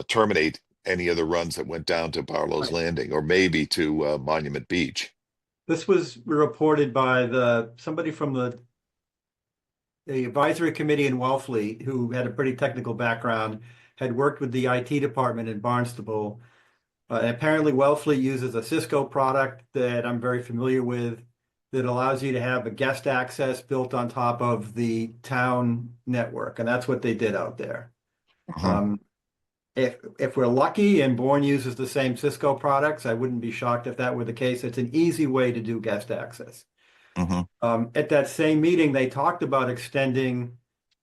terminate any of the runs that went down to Barlow's Right. Landing, or maybe to Monument Beach. This was reported by somebody from the advisory committee in Wellfleet, who had a pretty technical background, had worked with the IT department in Barnstable. And apparently Wellfleet uses a Cisco product that I'm very familiar with that allows you to have a guest access built on top of the town network. And that's what they did out there. Mhm. If we're lucky and Bourne uses the same Cisco products, I wouldn't be shocked if that were the case. It's an easy way to do guest access. Mhm. At that same meeting, they talked about extending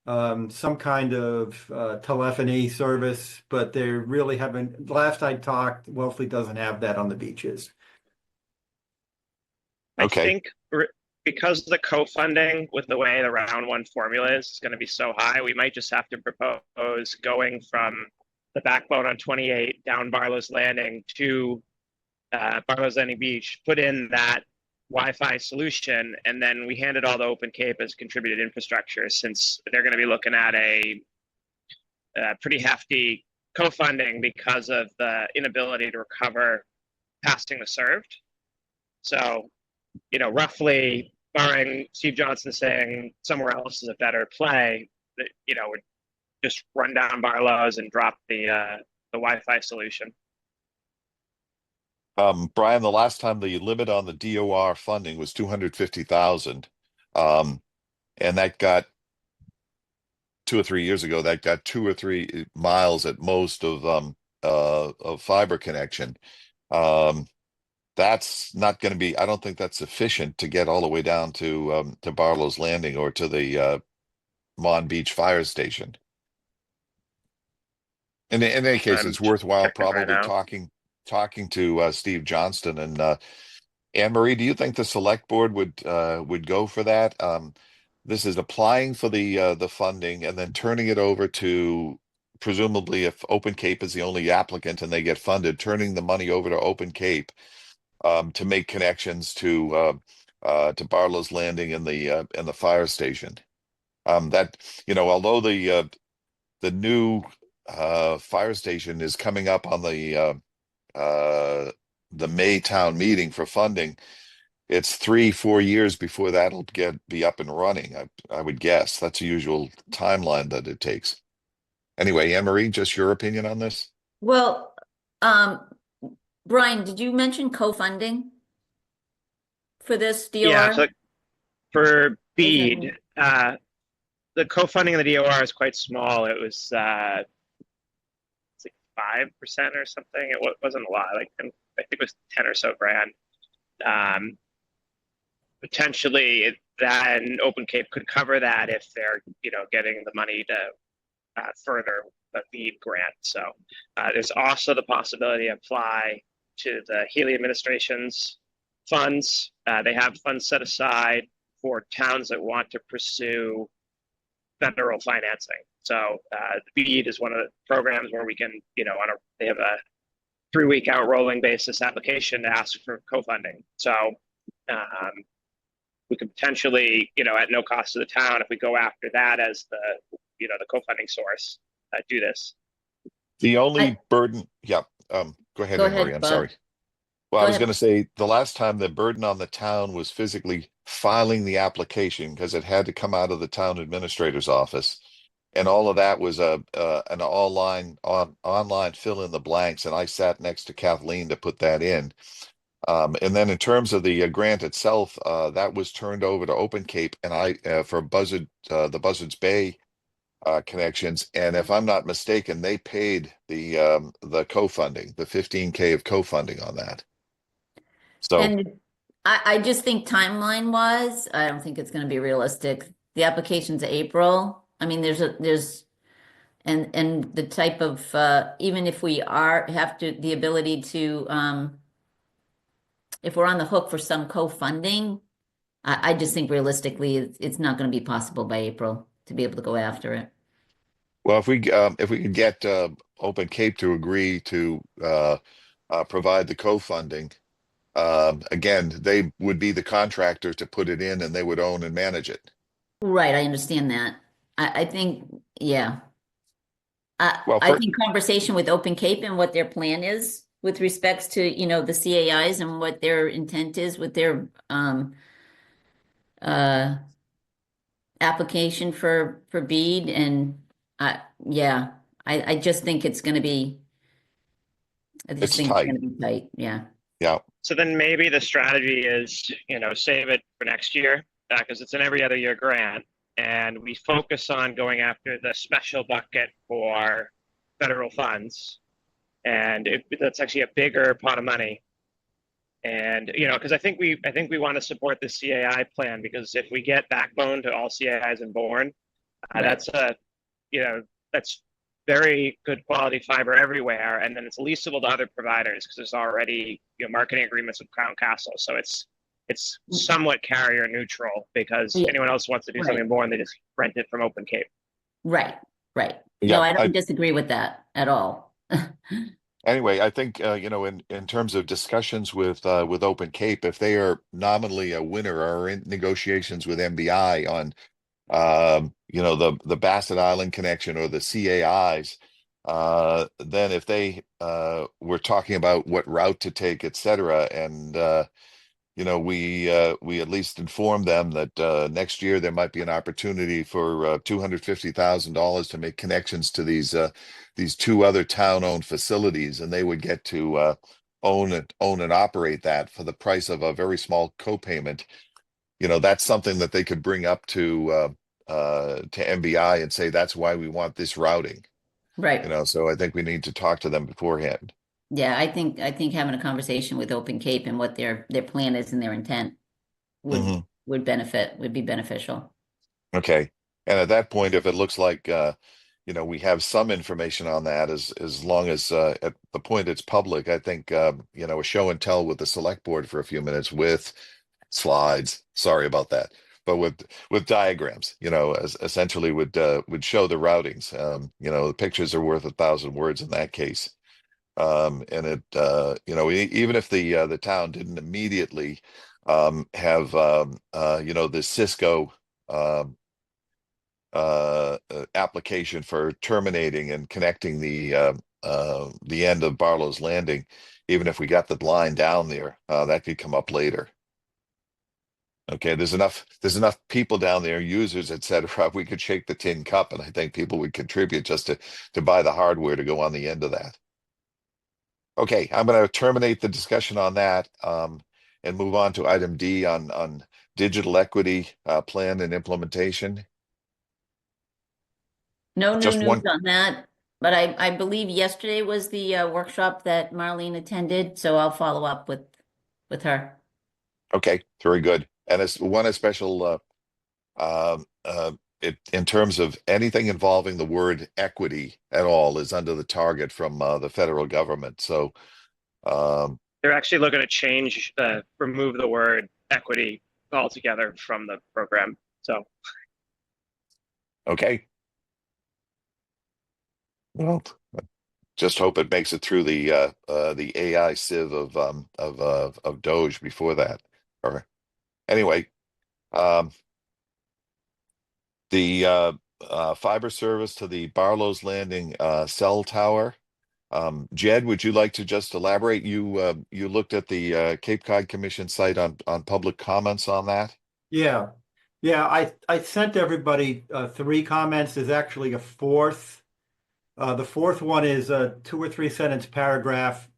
some kind of telephony service, but they really haven't. Last I talked, Wellfleet doesn't have that on the beaches. Okay. I think because the co-funding with the way the round one formula is going to be so high, we might just have to propose going from the backbone on 28 down Barlow's Landing to Barlow's Landing Beach, put in that Wi-Fi solution, and then we hand it all to Open Cape as contributed infrastructure, since they're going to be looking at a pretty hefty co-funding because of the inability to recover passing the served. So, roughly, barring Steve Johnson saying somewhere else is a better play, that would just run down Barlow's and drop the Wi-Fi solution. Brian, the last time the limit on the DOR funding was 250,000, and that got 2 or 3 years ago. That got 2 or 3 miles at most of fiber connection. That's not going to be. I don't think that's sufficient to get all the way down to Barlow's Landing or to the Mon Beach Fire Station. In any case, I'm it's worthwhile checking right probably now. talking to Steve Johnston and Anne Marie. Do you think the select board would go for that? This is applying for the funding and then turning it over to, presumably, if Open Cape is the only applicant and they get funded, turning the money over to Open Cape to make connections to Barlow's Landing and the fire station. That although the new fire station is coming up on the May town meeting for funding, it's 3-4 years before that'll be up and running. I would guess that's the usual timeline that it takes. Anyway, Anne Marie, just your opinion on this? Well, um, Brian, did you mention co-funding for this Yeah, DOR? so for What does that BEAD, mean? the co-funding of the DOR is quite small. It was it's like 5% or something. It wasn't a lot. Like I think it was 10 or so grand. Um, Potentially, then Open Cape could cover that if they're getting the money to further the BEAD grant. So there's also the possibility to apply to the Healy administration's funds. They have funds set aside for towns that want to pursue federal financing. So the BEAD is one of the programs where we can, they have a 3-week out rolling basis application to ask for co-funding. So um, we could potentially, at no cost to the town, if we go after that as the co-funding source, do this. The only I- burden, yeah. Go ahead, Go Anne Marie. ahead, I'm Bob. sorry. Well, I Go was ahead. going to say the last time the burden on the town was physically filing the application because it had to come out of the town administrator's office, and all of that was an online fill in the blanks, and I sat next to Kathleen to put that in. And then in terms of the grant itself, that was turned over to Open Cape and for the Buzzards Bay connections. And if I'm not mistaken, they paid the co-funding, the 15K of co-funding on that. So, And I just think timeline wise, I don't think it's going to be realistic. The application's April. I mean, and the type of even if we have the ability to if we're on the hook for some co-funding, I just think realistically it's not going to be possible by April to be able to go after it. well, if we could get Open Cape to agree to provide the co-funding, again, they would be the contractor to put it in, and they would own and manage it. Right, I understand that. I think, yeah. Well, I think conversation with Open Cape and what their plan is with respects to, the CAIs and what their intent is with their uh application for BEAD and yeah, I just think it's gonna be I just it's think it's tight. gonna be tight, yeah. Yeah. So then maybe the strategy is, save it for next year because it's an every other year grant, and we focus on going after the special bucket for federal funds, and that's actually a bigger pot of money. And because I think we want to support the CAI plan because if we get backbone to all CAIs in Bourne, Right. that's very good quality fiber everywhere, and then it's leasable to other providers because there's already marketing agreements with Crown Castle, so it's somewhat carrier neutral because Yeah. anyone else wants to do Right. something more and they just rent it from Open Cape. Right. No, Yeah, I don't disagree with that at all. anyway, I think in terms of discussions with Open Cape, if they are nominally a winner or in negotiations with MBI on the Bassett Island connection or the CAIs, then if they were talking about what route to take, etc., and we at least inform them that next year there might be an opportunity for $250,000 to make connections to these two other town-owned facilities, and they would get to own and operate that for the price of a very small co-payment. That's something that they could bring up to MBI and say that's why we want this routing. Right. So I think we need to talk to them beforehand. Yeah, I think having a conversation with Open Cape and what their plan is and their intent would Mhm. would be beneficial. Okay. And at that point, if it looks like we have some information on that, as long as at the point it's public, I think a show and tell with the select board for a few minutes with slides. Sorry about that, but with diagrams, essentially would show the routings. The pictures are worth 1,000 words in that case. And it even if the town didn't immediately have the Cisco application for terminating and connecting the end of Barlow's Landing, even if we got the line down there, that could come up later. Okay, there's enough people down there, users, et cetera. We could shake the tin cup, and I think people would contribute just to buy the hardware to go on the end of that. Okay, I'm going to terminate the discussion on that, and move on to item D on digital equity plan and implementation. No new Just news one. on that, but I believe yesterday was the workshop that Marlene attended, so I'll follow up with her. Okay, very good. And it's one a special in terms of anything involving the word equity at all is under the target from the federal government. So They're actually looking to change, remove the word equity altogether from the program. So okay. Well, just hope it makes it through the AI sieve of Doge before that. Or anyway, um, the fiber service to the Barlow's Landing cell tower. Jed, would you like to just elaborate? You looked at the Cape Cod Commission site on public comments on that? Yeah. Yeah, I sent everybody 3 comments. There's actually a fourth. The fourth one is a 2 or 3 sentence paragraph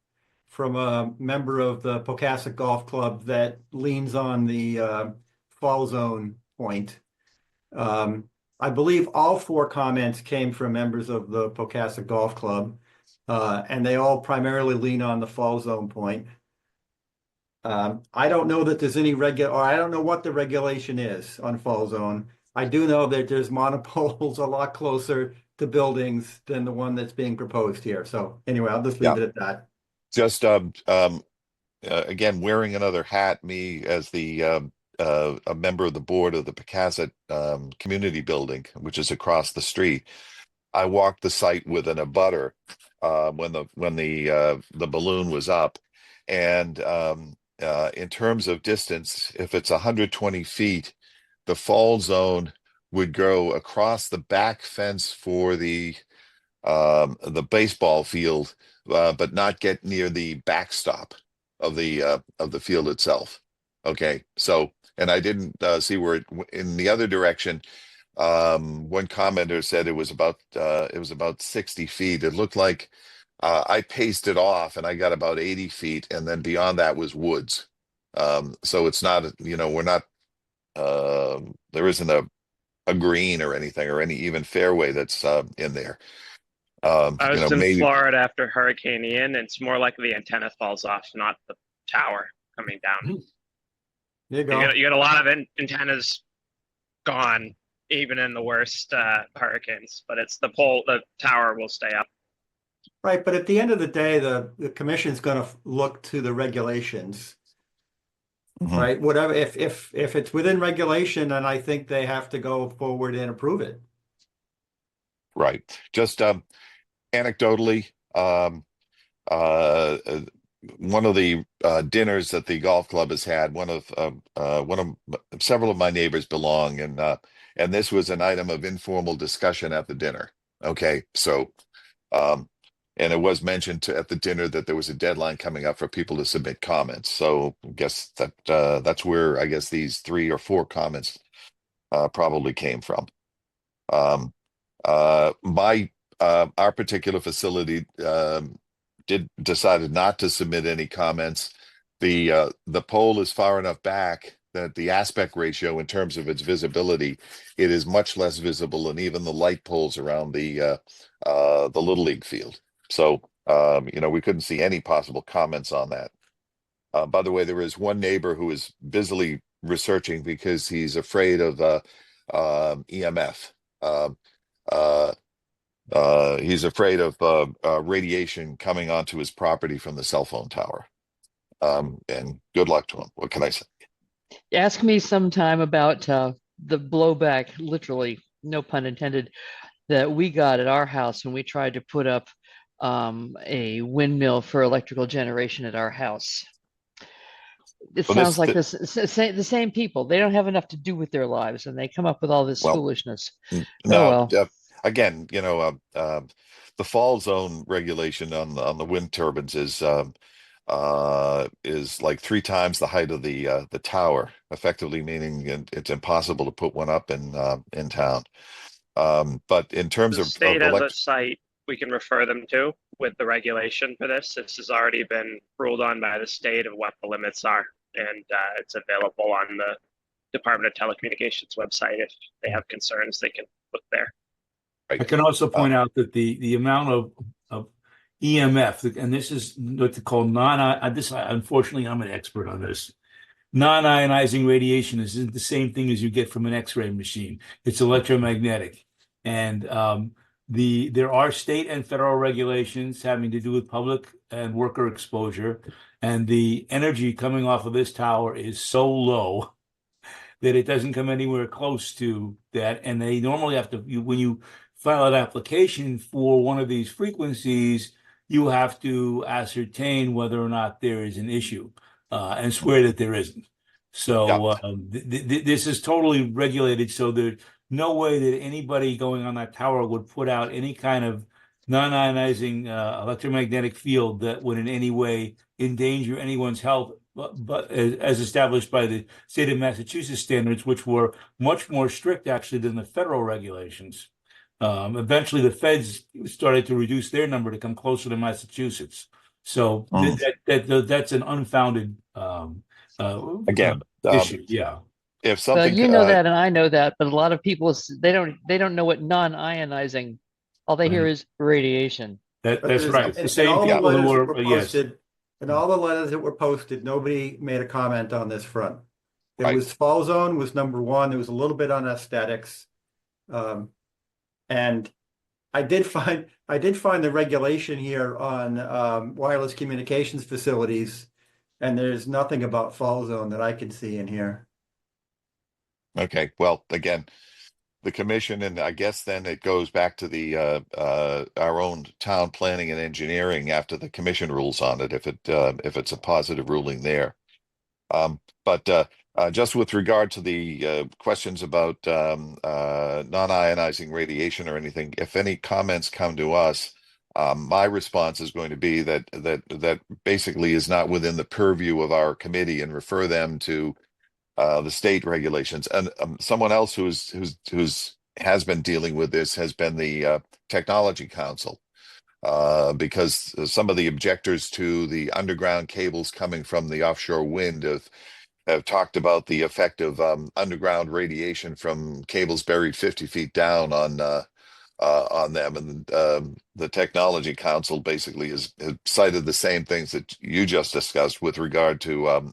from a member of the Pocasset Golf Club that leans on the fall zone point. I believe all 4 comments came from members of the Pocasset Golf Club, and they all primarily lean on the fall zone point. I don't know that there's any or I don't know what the regulation is on fall zone. I do know that there's monopoles a lot closer to buildings than the one that's being proposed here. So anyway, I'll just leave it at that. Just again, wearing another hat, me as the a member of the board of the Pocasset Community Building, which is across the street. I walked the site with an abutter when the balloon was up, and in terms of distance, if it's 120 feet, the fall zone would go across the back fence for the baseball field, but not get near the backstop of the field itself. Okay, so and I didn't see where in the other direction. One commenter said it was about 60 feet. It looked like I paced it off and I got about 80 feet, and then beyond that was woods. So it's not, we're not, there isn't a green or anything or any even fairway that's in there. I was in Maybe. Florida after Hurricane Ian. And it's more like the antenna falls off, not the tower coming down. There you go. You got a lot of antennas gone, even in the worst hurricanes. But it's the tower will stay up. Right, but at the end of the day, the commission's going to look to the regulations, Mhm. right? Whatever, if it's within regulation, then I think they have to go forward and approve it. Right. Just anecdotally, one of the dinners that the golf club has had, one of several of my neighbors belong, and this was an item of informal discussion at the dinner. Okay, so and it was mentioned at the dinner that there was a deadline coming up for people to submit comments. So I guess that's where I guess these 3 or 4 comments probably came from. Our particular facility decided not to submit any comments. The pole is far enough back that the aspect ratio in terms of its visibility, it is much less visible than even the light poles around the Little League field. So we couldn't see any possible comments on that. By the way, there is one neighbor who is busily researching because he's afraid of EMF. He's afraid of radiation coming onto his property from the cell phone tower. And good luck to him. What can I say? Ask me sometime about the blowback, literally, no pun intended, that we got at our house when we tried to put up a windmill for electrical generation at our house. It Well, sounds like the same people. They don't have enough to do with their lives, and they come up with all this well, foolishness. Oh no, well. again, the fall zone regulation on the wind turbines is is like 3 times the height of the tower, effectively meaning it's impossible to put one up in town. But in terms The of state has a elect, site we can refer them to with the regulation for this. This has already been ruled on by the state of what the limits are, and it's available on the Department of Telecommunications website. If they have concerns, they can look there. I can also point out that the amount of EMF, and this is what they call unfortunately, I'm an expert on this. Non-ionizing radiation isn't the same thing as you get from an X-ray machine. It's electromagnetic. And there are state and federal regulations having to do with public and worker exposure. And the energy coming off of this tower is so low that it doesn't come anywhere close to that. And they normally have to, when you file an application for one of these frequencies, you have to ascertain whether or not there is an issue and swear that there isn't. So this is totally regulated. So there's no way that anybody going on that tower would put out any kind of non-ionizing electromagnetic field that would in any way endanger anyone's health, but as established by the state of Massachusetts standards, which were much more strict actually than the federal regulations. Eventually, the feds started to reduce their number to come closer to Massachusetts. So that's an unfounded again, issue. Yeah. if Well, something, you know that, and I know that, but a lot of people they don't know what non-ionizing. All they hear Right. is radiation. That's But right. It's the and same all the people who letters that were, were yes. posted, and all the letters that were posted, nobody made a comment on this front. There Right. was fall zone was number one. There was a little bit on aesthetics. And I did find the regulation here on wireless communications facilities, and there's nothing about fall zone that I can see in here. okay, well, again, the commission, and I guess then it goes back to the our own town planning and engineering after the commission rules on it, if it's a positive ruling there. But just with regard to the questions about non-ionizing radiation or anything, if any comments come to us, my response is going to be that basically is not within the purview of our committee, and refer them to the state regulations. And someone else who's has been dealing with this has been the Technology Council. Because some of the objectors to the underground cables coming from the offshore wind have talked about the effect of underground radiation from cables buried 50 feet down on them. And the Technology Council basically has cited the same things that you just discussed with regard to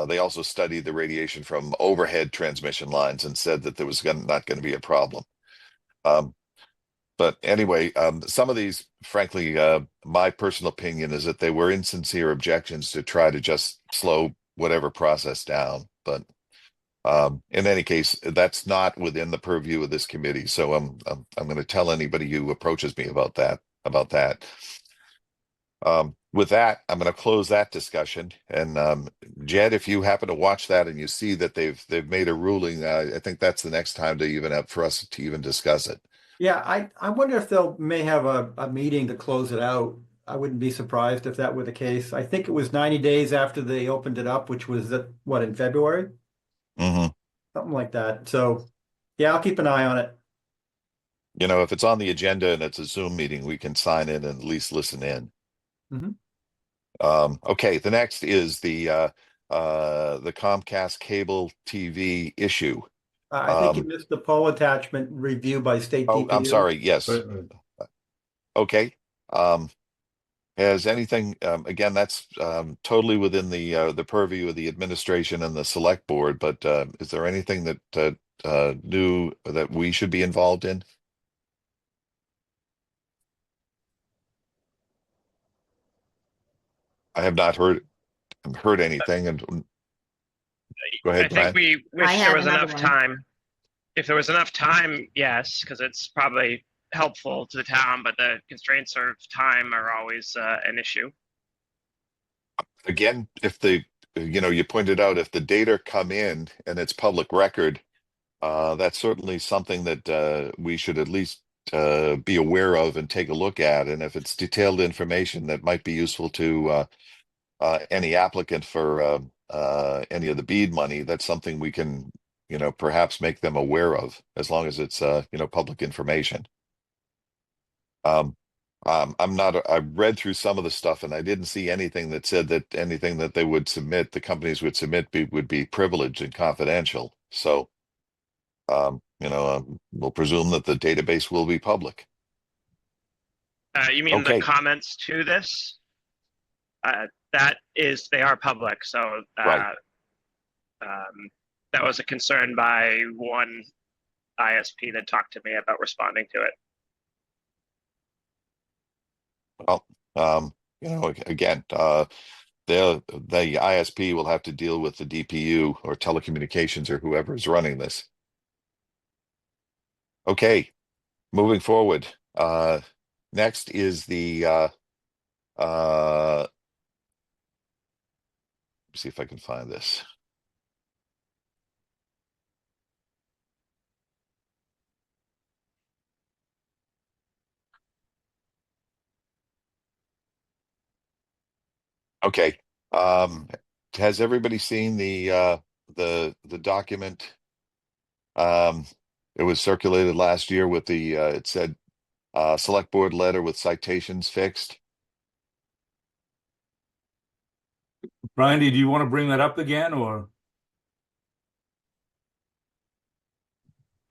they also studied the radiation from overhead transmission lines and said that there was not going to be a problem. But anyway, some of these, frankly, my personal opinion is that they were insincere objections to try to just slow whatever process down. But in any case, that's not within the purview of this committee. So I'm going to tell anybody who approaches me about that. With that, I'm going to close that discussion. And Jed, if you happen to watch that and you see that they've made a ruling, I think that's the next time to even have for us to even discuss it. Yeah, I wonder if they'll may have a meeting to close it out. I wouldn't be surprised if that were the case. I think it was 90 days after they opened it up, which was in February? Mm-hmm. Something like that. So yeah, I'll keep an eye on it. You know, if it's on the agenda and it's a Zoom meeting, we can sign in and at least listen in. Mhm. Okay, the next is the Comcast cable TV issue. I think you missed the poll attachment review by state Oh, I'm DPU. sorry. Yes. Right. Okay. Has anything, again, that's totally within the purview of the administration and the select board, but is there anything that new that we should be involved in? I have not heard anything. And go ahead, I Brian. think we wish I there have was another enough one. time. If there was enough time, yes, because it's probably helpful to the town, but the constraints of time are always an issue. Again, if you pointed out, if the data come in and it's public record, that's certainly something that we should at least be aware of and take a look at. And if it's detailed information that might be useful to any applicant for any of the BEAD money, that's something we can, perhaps make them aware of, as long as it's, public information. I'm not, I read through some of the stuff and I didn't see anything that said that anything that they would submit, the companies would submit would be privileged and confidential. So, we'll presume that the database will be public. You mean the Okay. comments to this? They are public, so Right. that was a concern by one ISP that talked to me about responding to it. Well, again, the ISP will have to deal with the DPU or telecommunications or whoever is running this. Okay, moving forward. Next is the see if I can find this. Okay. Has everybody seen the document? It was circulated last year with the it said select board letter with citations fixed. Brian, do you want to bring that up again, or?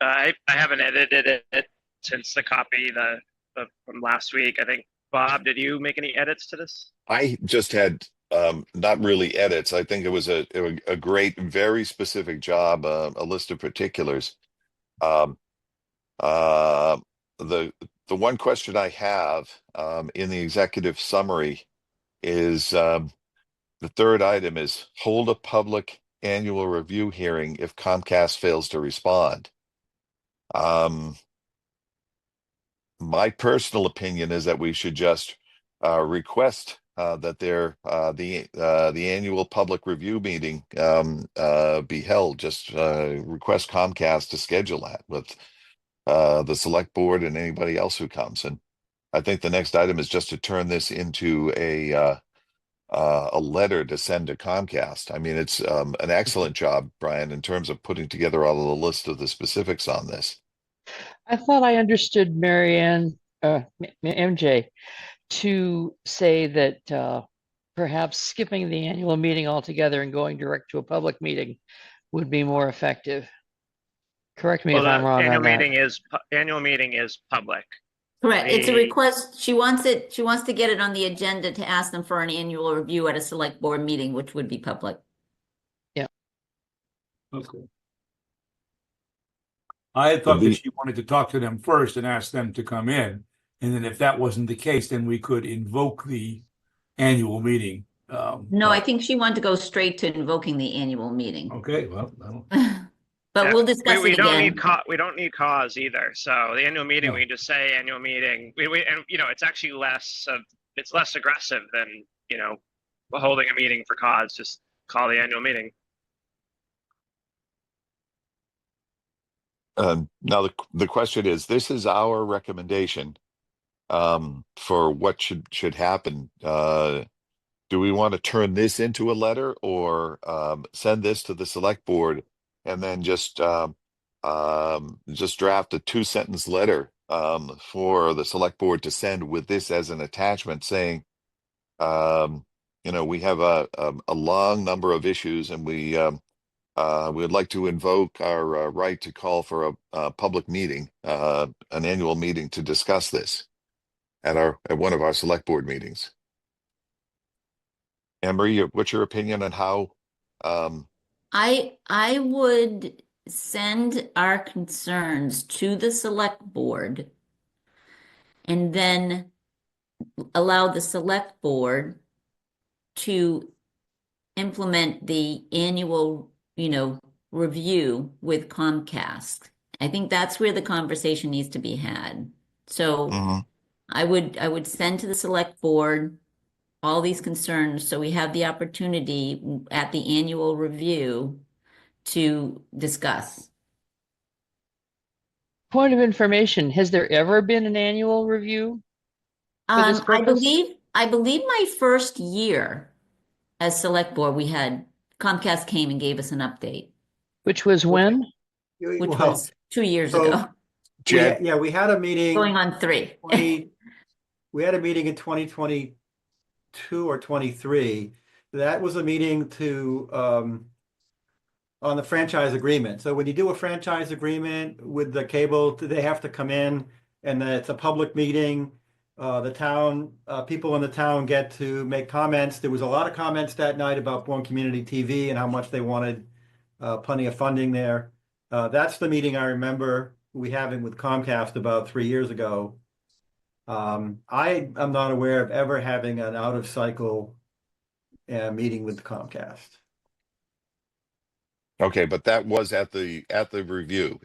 I haven't edited it since the copy from last week. I think, Bob, did you make any edits to this? I just had not really edits. I think it was a great, very specific job, a list of particulars. Um, the one question I have in the executive summary is the third item is hold a public annual review hearing if Comcast fails to respond. My personal opinion is that we should just request that the annual public review meeting be held. Just request Comcast to schedule that with the select board and anybody else who comes. And I think the next item is just to turn this into a letter to send to Comcast. I mean, it's an excellent job, Brian, in terms of putting together all of the list of the specifics on this. I thought I understood Marianne, MJ, to say that perhaps skipping the annual meeting altogether and going direct to a public meeting would be more effective. Correct me Well, if I'm the wrong annual on that. meeting is public. Correct. It's a The- request. She wants to get it on the agenda to ask them for an annual review at a select board meeting, which would be public. Okay. I had thought that she wanted to talk to them first and ask them to come in. And then if that wasn't the case, then we could invoke the annual meeting. No, I think she wanted to go straight to invoking the annual meeting. Okay, well, But Yeah, we'll discuss we it don't again. we don't need cause either. So the annual meeting, No. we can just say annual meeting. And it's actually it's less aggressive than holding a meeting for cause. Just call the annual meeting. Now the question is, this is our recommendation for what should happen. Do we want to turn this into a letter or send this to the select board and then just draft a 2-sentence letter for the select board to send with this as an attachment saying, we have a long number of issues and we would like to invoke our right to call for a public meeting, an annual meeting to discuss this at one of our select board meetings. Emery, what's your opinion on how? I would send our concerns to the select board and then allow the select board to implement the annual, review with Comcast. I think that's where the conversation needs to be had. So Mhm. I would send to the select board all these concerns so we have the opportunity at the annual review to discuss. point of information, has there ever been an annual review for this I purpose? believe my first year as select board, we had Comcast came and gave us an update, Which was when? which Well, was 2 years so ago, Jen, we had a meeting. going on 3. 20 we had a meeting in 2022 or 23. That was a meeting to on the franchise agreement. So when you do a franchise agreement with the cable, they have to come in, and it's a public meeting. The town people in the town get to make comments. There was a lot of comments that night about Bourne Community TV and how much they wanted plenty of funding there. That's the meeting I remember we having with Comcast about 3 years ago. I am not aware of ever having an out of cycle meeting with Comcast. okay, but that was at the review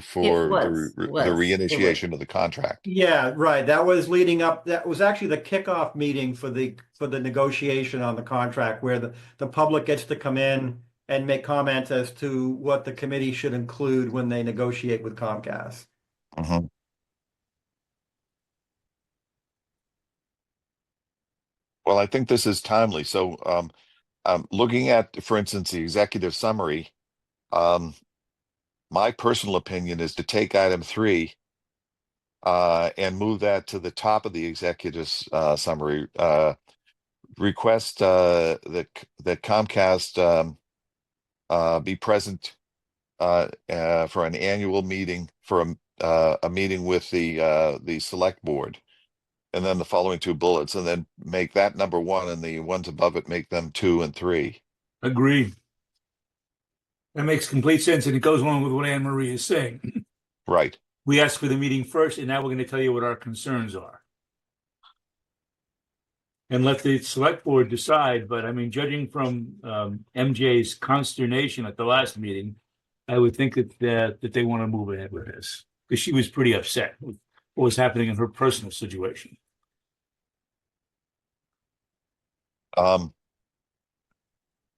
for the reinitiation of the contract. Yeah, right. That was leading up. That was actually the kickoff meeting for the negotiation on the contract, where the public gets to come in and make comments as to what the committee should include when they negotiate with Comcast. Mhm. Well, I think this is timely. So, looking at, for instance, the executive summary, my personal opinion is to take item 3 and move that to the top of the executive summary. Request that Comcast be present for an annual meeting, for a meeting with the select board. And then the following 2 bullets, and then make that number 1, and the ones above it, make them 2 and 3. Agreed. That makes complete sense, and it goes along with what Anne Marie is saying. Right. We asked for the meeting first, and now we're going to tell you what our concerns are. And let the select board decide, but I mean, judging from MJ's consternation at the last meeting, I would think that they want to move ahead with this, because she was pretty upset with what was happening in her personal situation.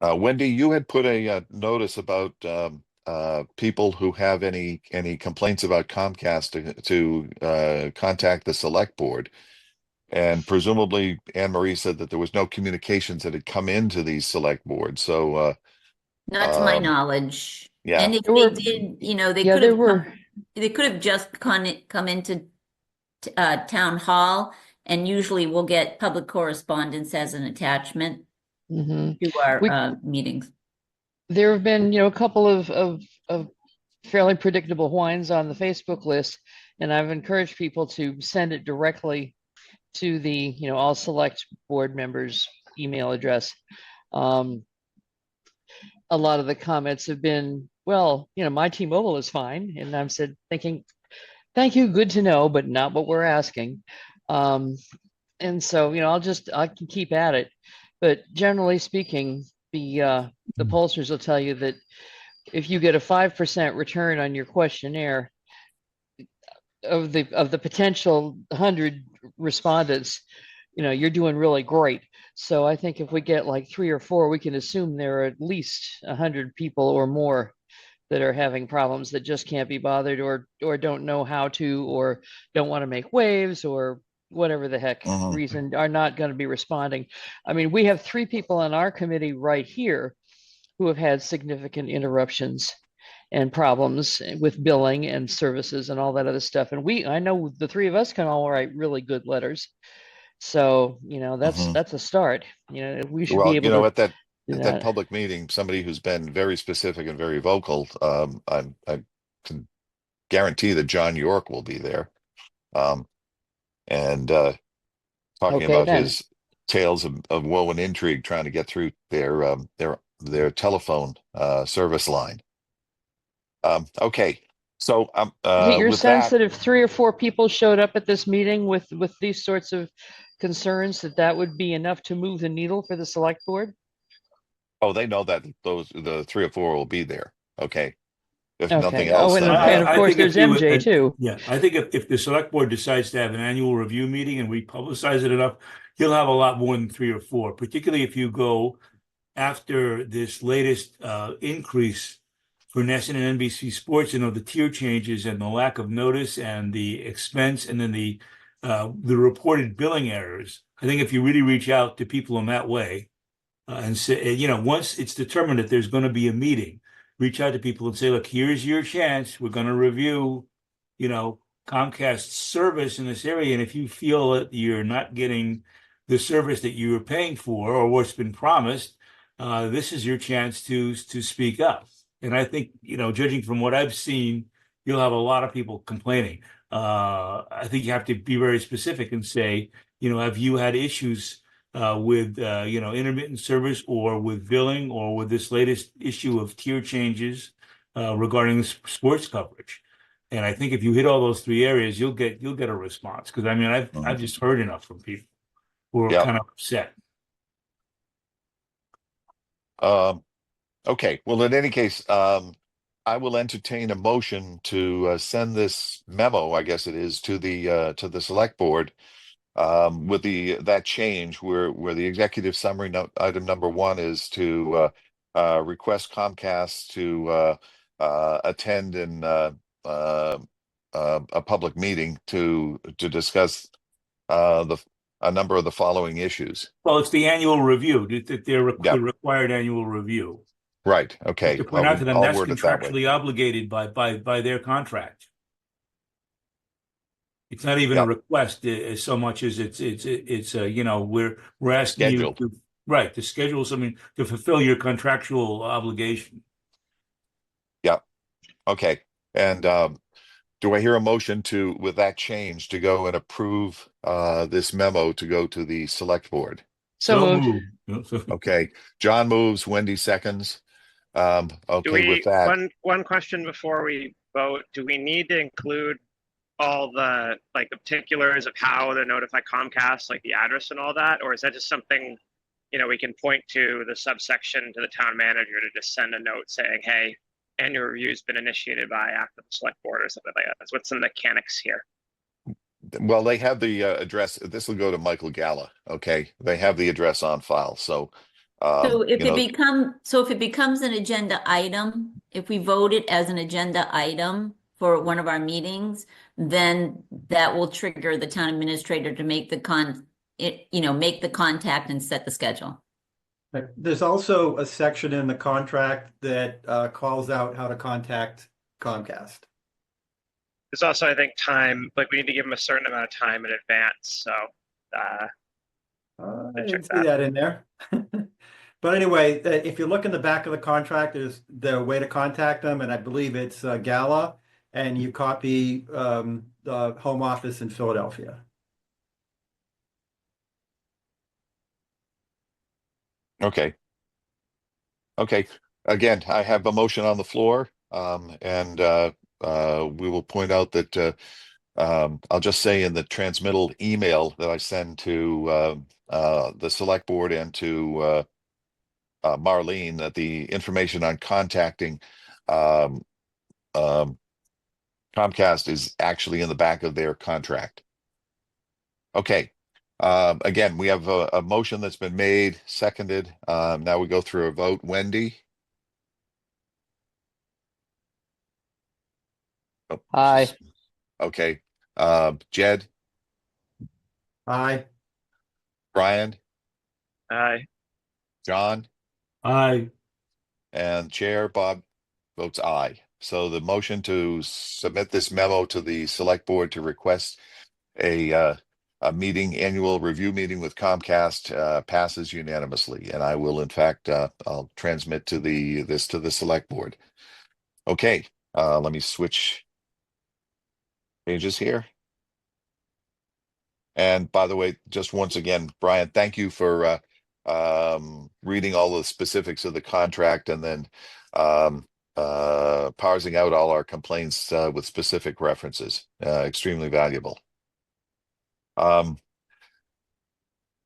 Wendy, you had put a notice about people who have any complaints about Comcast to contact the select board. And presumably Anne Marie said that there was no communications that had come into these select boards. So Not to my knowledge. yeah. And if There they were- did, they Yeah, could there have were. they could have just come into town hall, and usually we'll get public correspondence as an attachment Mhm. to our We- meetings. There have been, a couple of fairly predictable whines on the Facebook list, and I've encouraged people to send it directly to the, all select board members' email address. A lot of the comments have been, well, my T-Mobile is fine, and I'm thinking, thank you, good to know, but not what we're asking. And so, I can keep at it, but generally speaking, the pollsters will tell you that if you get a 5% return on your questionnaire of the potential 100 respondents, you're doing really great. So I think if we get like 3 or 4, we can assume there are at least 100 people or more that are having problems that just can't be bothered, or don't know how to, or don't want to make waves, or whatever the heck reason, are not going to be responding. I mean, we have 3 people on our committee right here who have had significant interruptions and problems with billing and services and all that other stuff. And I know the 3 of us can all write really good letters. So, that's a start. We should be able to At that do at that public meeting, somebody who's been very specific and very vocal, I can guarantee that John York will be there. And talking Okay, about then. his tales of woe and intrigue trying to get through their telephone service line. Okay, so Is it your with sense that, that if 3 or 4 people showed up at this meeting with these sorts of concerns, that would be enough to move the needle for the select board? oh, they know that the 3 or 4 will be there. Okay, if nothing Okay. else, Oh, and, then and of I course, think if there's you- MJ too. Yeah, I think if the select board decides to have an annual review meeting and we publicize it enough, you'll have a lot more than 3 or 4, particularly if you go after this latest increase for National and NBC Sports, the tier changes and the lack of notice and the expense, and then the reported billing errors. I think if you really reach out to people in that way, and say, once it's determined that there's going to be a meeting, reach out to people and say, look, here's your chance. We're going to review, Comcast's service in this area. And if you feel that you're not getting the service that you were paying for or what's been promised, this is your chance to speak up. And I think, judging from what I've seen, you'll have a lot of people complaining. I think you have to be very specific and say, have you had issues with intermittent service or with billing or with this latest issue of tier changes regarding sports coverage? And I think if you hit all those three areas, you'll get a response. Because I've just heard enough from people who are kind of upset. Okay. Well, in any case, I will entertain a motion to send this memo, I guess it is, to the select board with that change where the executive summary item number 1 is to request Comcast to attend a public meeting to discuss a number of the following issues. Well, it's the annual review, the required annual review. Right. Okay. To point out to them, I'll that's word it that way. contractually obligated by their contract. It's not even a request as so much as it's we're asking you to schedule something to fulfill your contractual obligation. Yeah. Okay. And do I hear a motion with that change to go and approve this memo to go to the select board? So moved. Okay. John moves, Wendy seconds. Okay, with that. One question before we vote. Do we need to include all the the particulars of how to notify Comcast, like the address and all that? Or is that just something, we can point to the subsection to the town manager to just send a note saying, hey, annual review's been initiated by act of the select board or something like that? What's the mechanics here? Well, they have the address. This will go to Michael Gala. Okay. They have the address on file. So So if it becomes an agenda item, if we vote it as an agenda item for one of our meetings, then that will trigger the town administrator to make the contact and set the schedule. There's also a section in the contract that calls out how to contact Comcast. There's also, I think, time, we need to give them a certain amount of time in advance. So I didn't see that in there. But anyway, if you look in the back of the contract, there's the way to contact them, and I believe it's Gala, and you copy the home office in Philadelphia. Okay. Okay. Again, I have a motion on the floor, and we will point out that I'll just say in the transmittal email that I send to the select board and to Marlene that the information on contacting Comcast is actually in the back of their contract. Okay. Again, we have a motion that's been made, seconded. Now we go through a vote. Wendy? Oh, Aye. Okay. Jed? Aye. Brian? Aye. John? Aye. And Chair Bob votes aye. So the motion to submit this memo to the select board to request a annual review meeting with Comcast passes unanimously. And I will, in fact, I'll transmit this to the select board. Okay, let me switch pages here. And by the way, just once again, Brian, thank you for reading all the specifics of the contract and then parsing out all our complaints with specific references. Extremely valuable.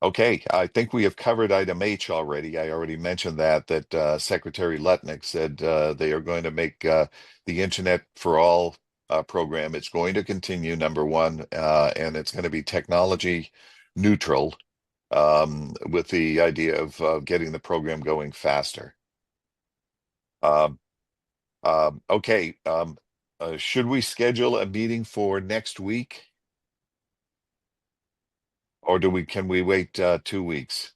Okay, I think we have covered item H already. I already mentioned that Secretary Lutnick said they are going to make the Internet for All program. It's going to continue, number one, and it's going to be technology neutral with the idea of getting the program going faster. Okay, should we schedule a meeting for next week? Or can we wait 2 weeks?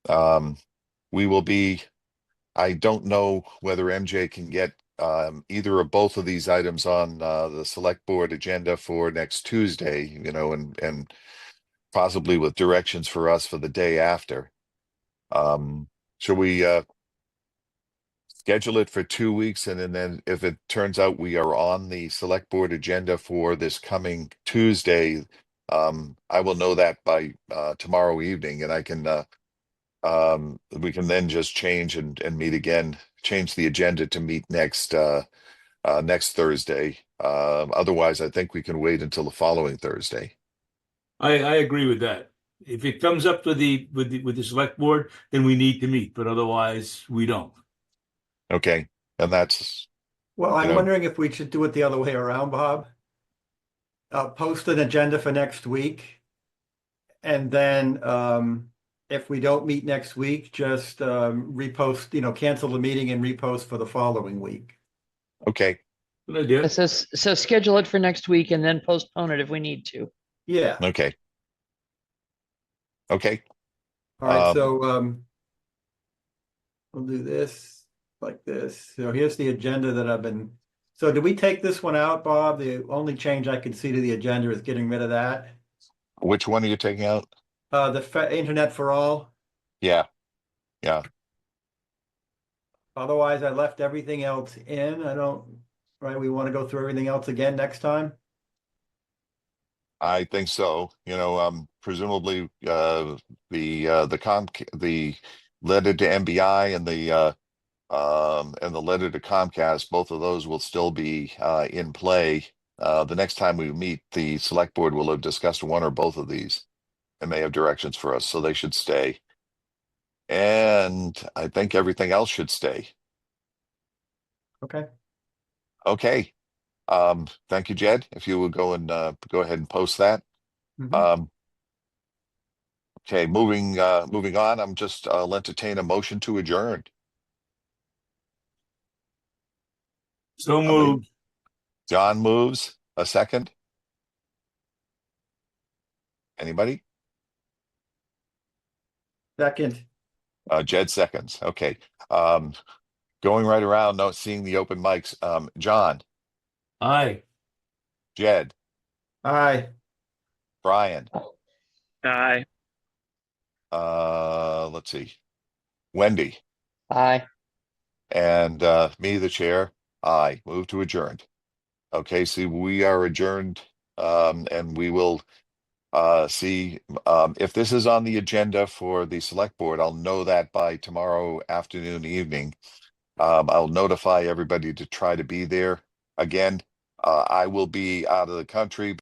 We will be, I don't know whether MJ can get either or both of these items on the select board agenda for next Tuesday, and possibly with directions for us for the day after. Should we schedule it for 2 weeks, and then if it turns out we are on the select board agenda for this coming Tuesday, I will know that by tomorrow evening, and we can then just change and meet again, change the agenda to meet next Thursday. Otherwise, I think we can wait until the following Thursday. I agree with that. If it comes up with the select board, then we need to meet, but otherwise we don't. Okay, and that's Well, I'm know- wondering if we should do it the other way around, Bob. Post an agenda for next week. And then if we don't meet next week, just repost, cancel the meeting and repost for the following week. okay. Good idea. So schedule it for next week and then postpone it if we need to. Yeah. Okay. Okay. All right. Um, So we'll do this like this. So here's the agenda that I've been. So did we take this one out, Bob? The only change I could see to the agenda is getting rid of that. which one are you taking out? The Internet for All. Yeah. Yeah. Otherwise, I left everything else in. Right? We want to go through everything else again next time. I think so. Presumably the letter to MBI and the letter to Comcast, both of those will still be in play. The next time we meet, the select board will have discussed one or both of these and may have directions for us, so they should stay. And I think everything else should stay. Okay. Okay. Thank you, Jed. If you would go ahead and post that. Mhm. Okay, moving on. I'll entertain a motion to adjourn. So moved. John moves. A second. Anybody? Second. Jed seconds. Okay. Going right around, not seeing the open mics. John, Aye. Jed, Aye. Brian. Aye. Let's see. Wendy Aye. and me, the chair. Aye. Move to adjourn. Okay, see, we are adjourned, and we will see if this is on the agenda for the select board. I'll know that by tomorrow afternoon, evening. I'll notify everybody to try to be there. Again, I will be out of the country.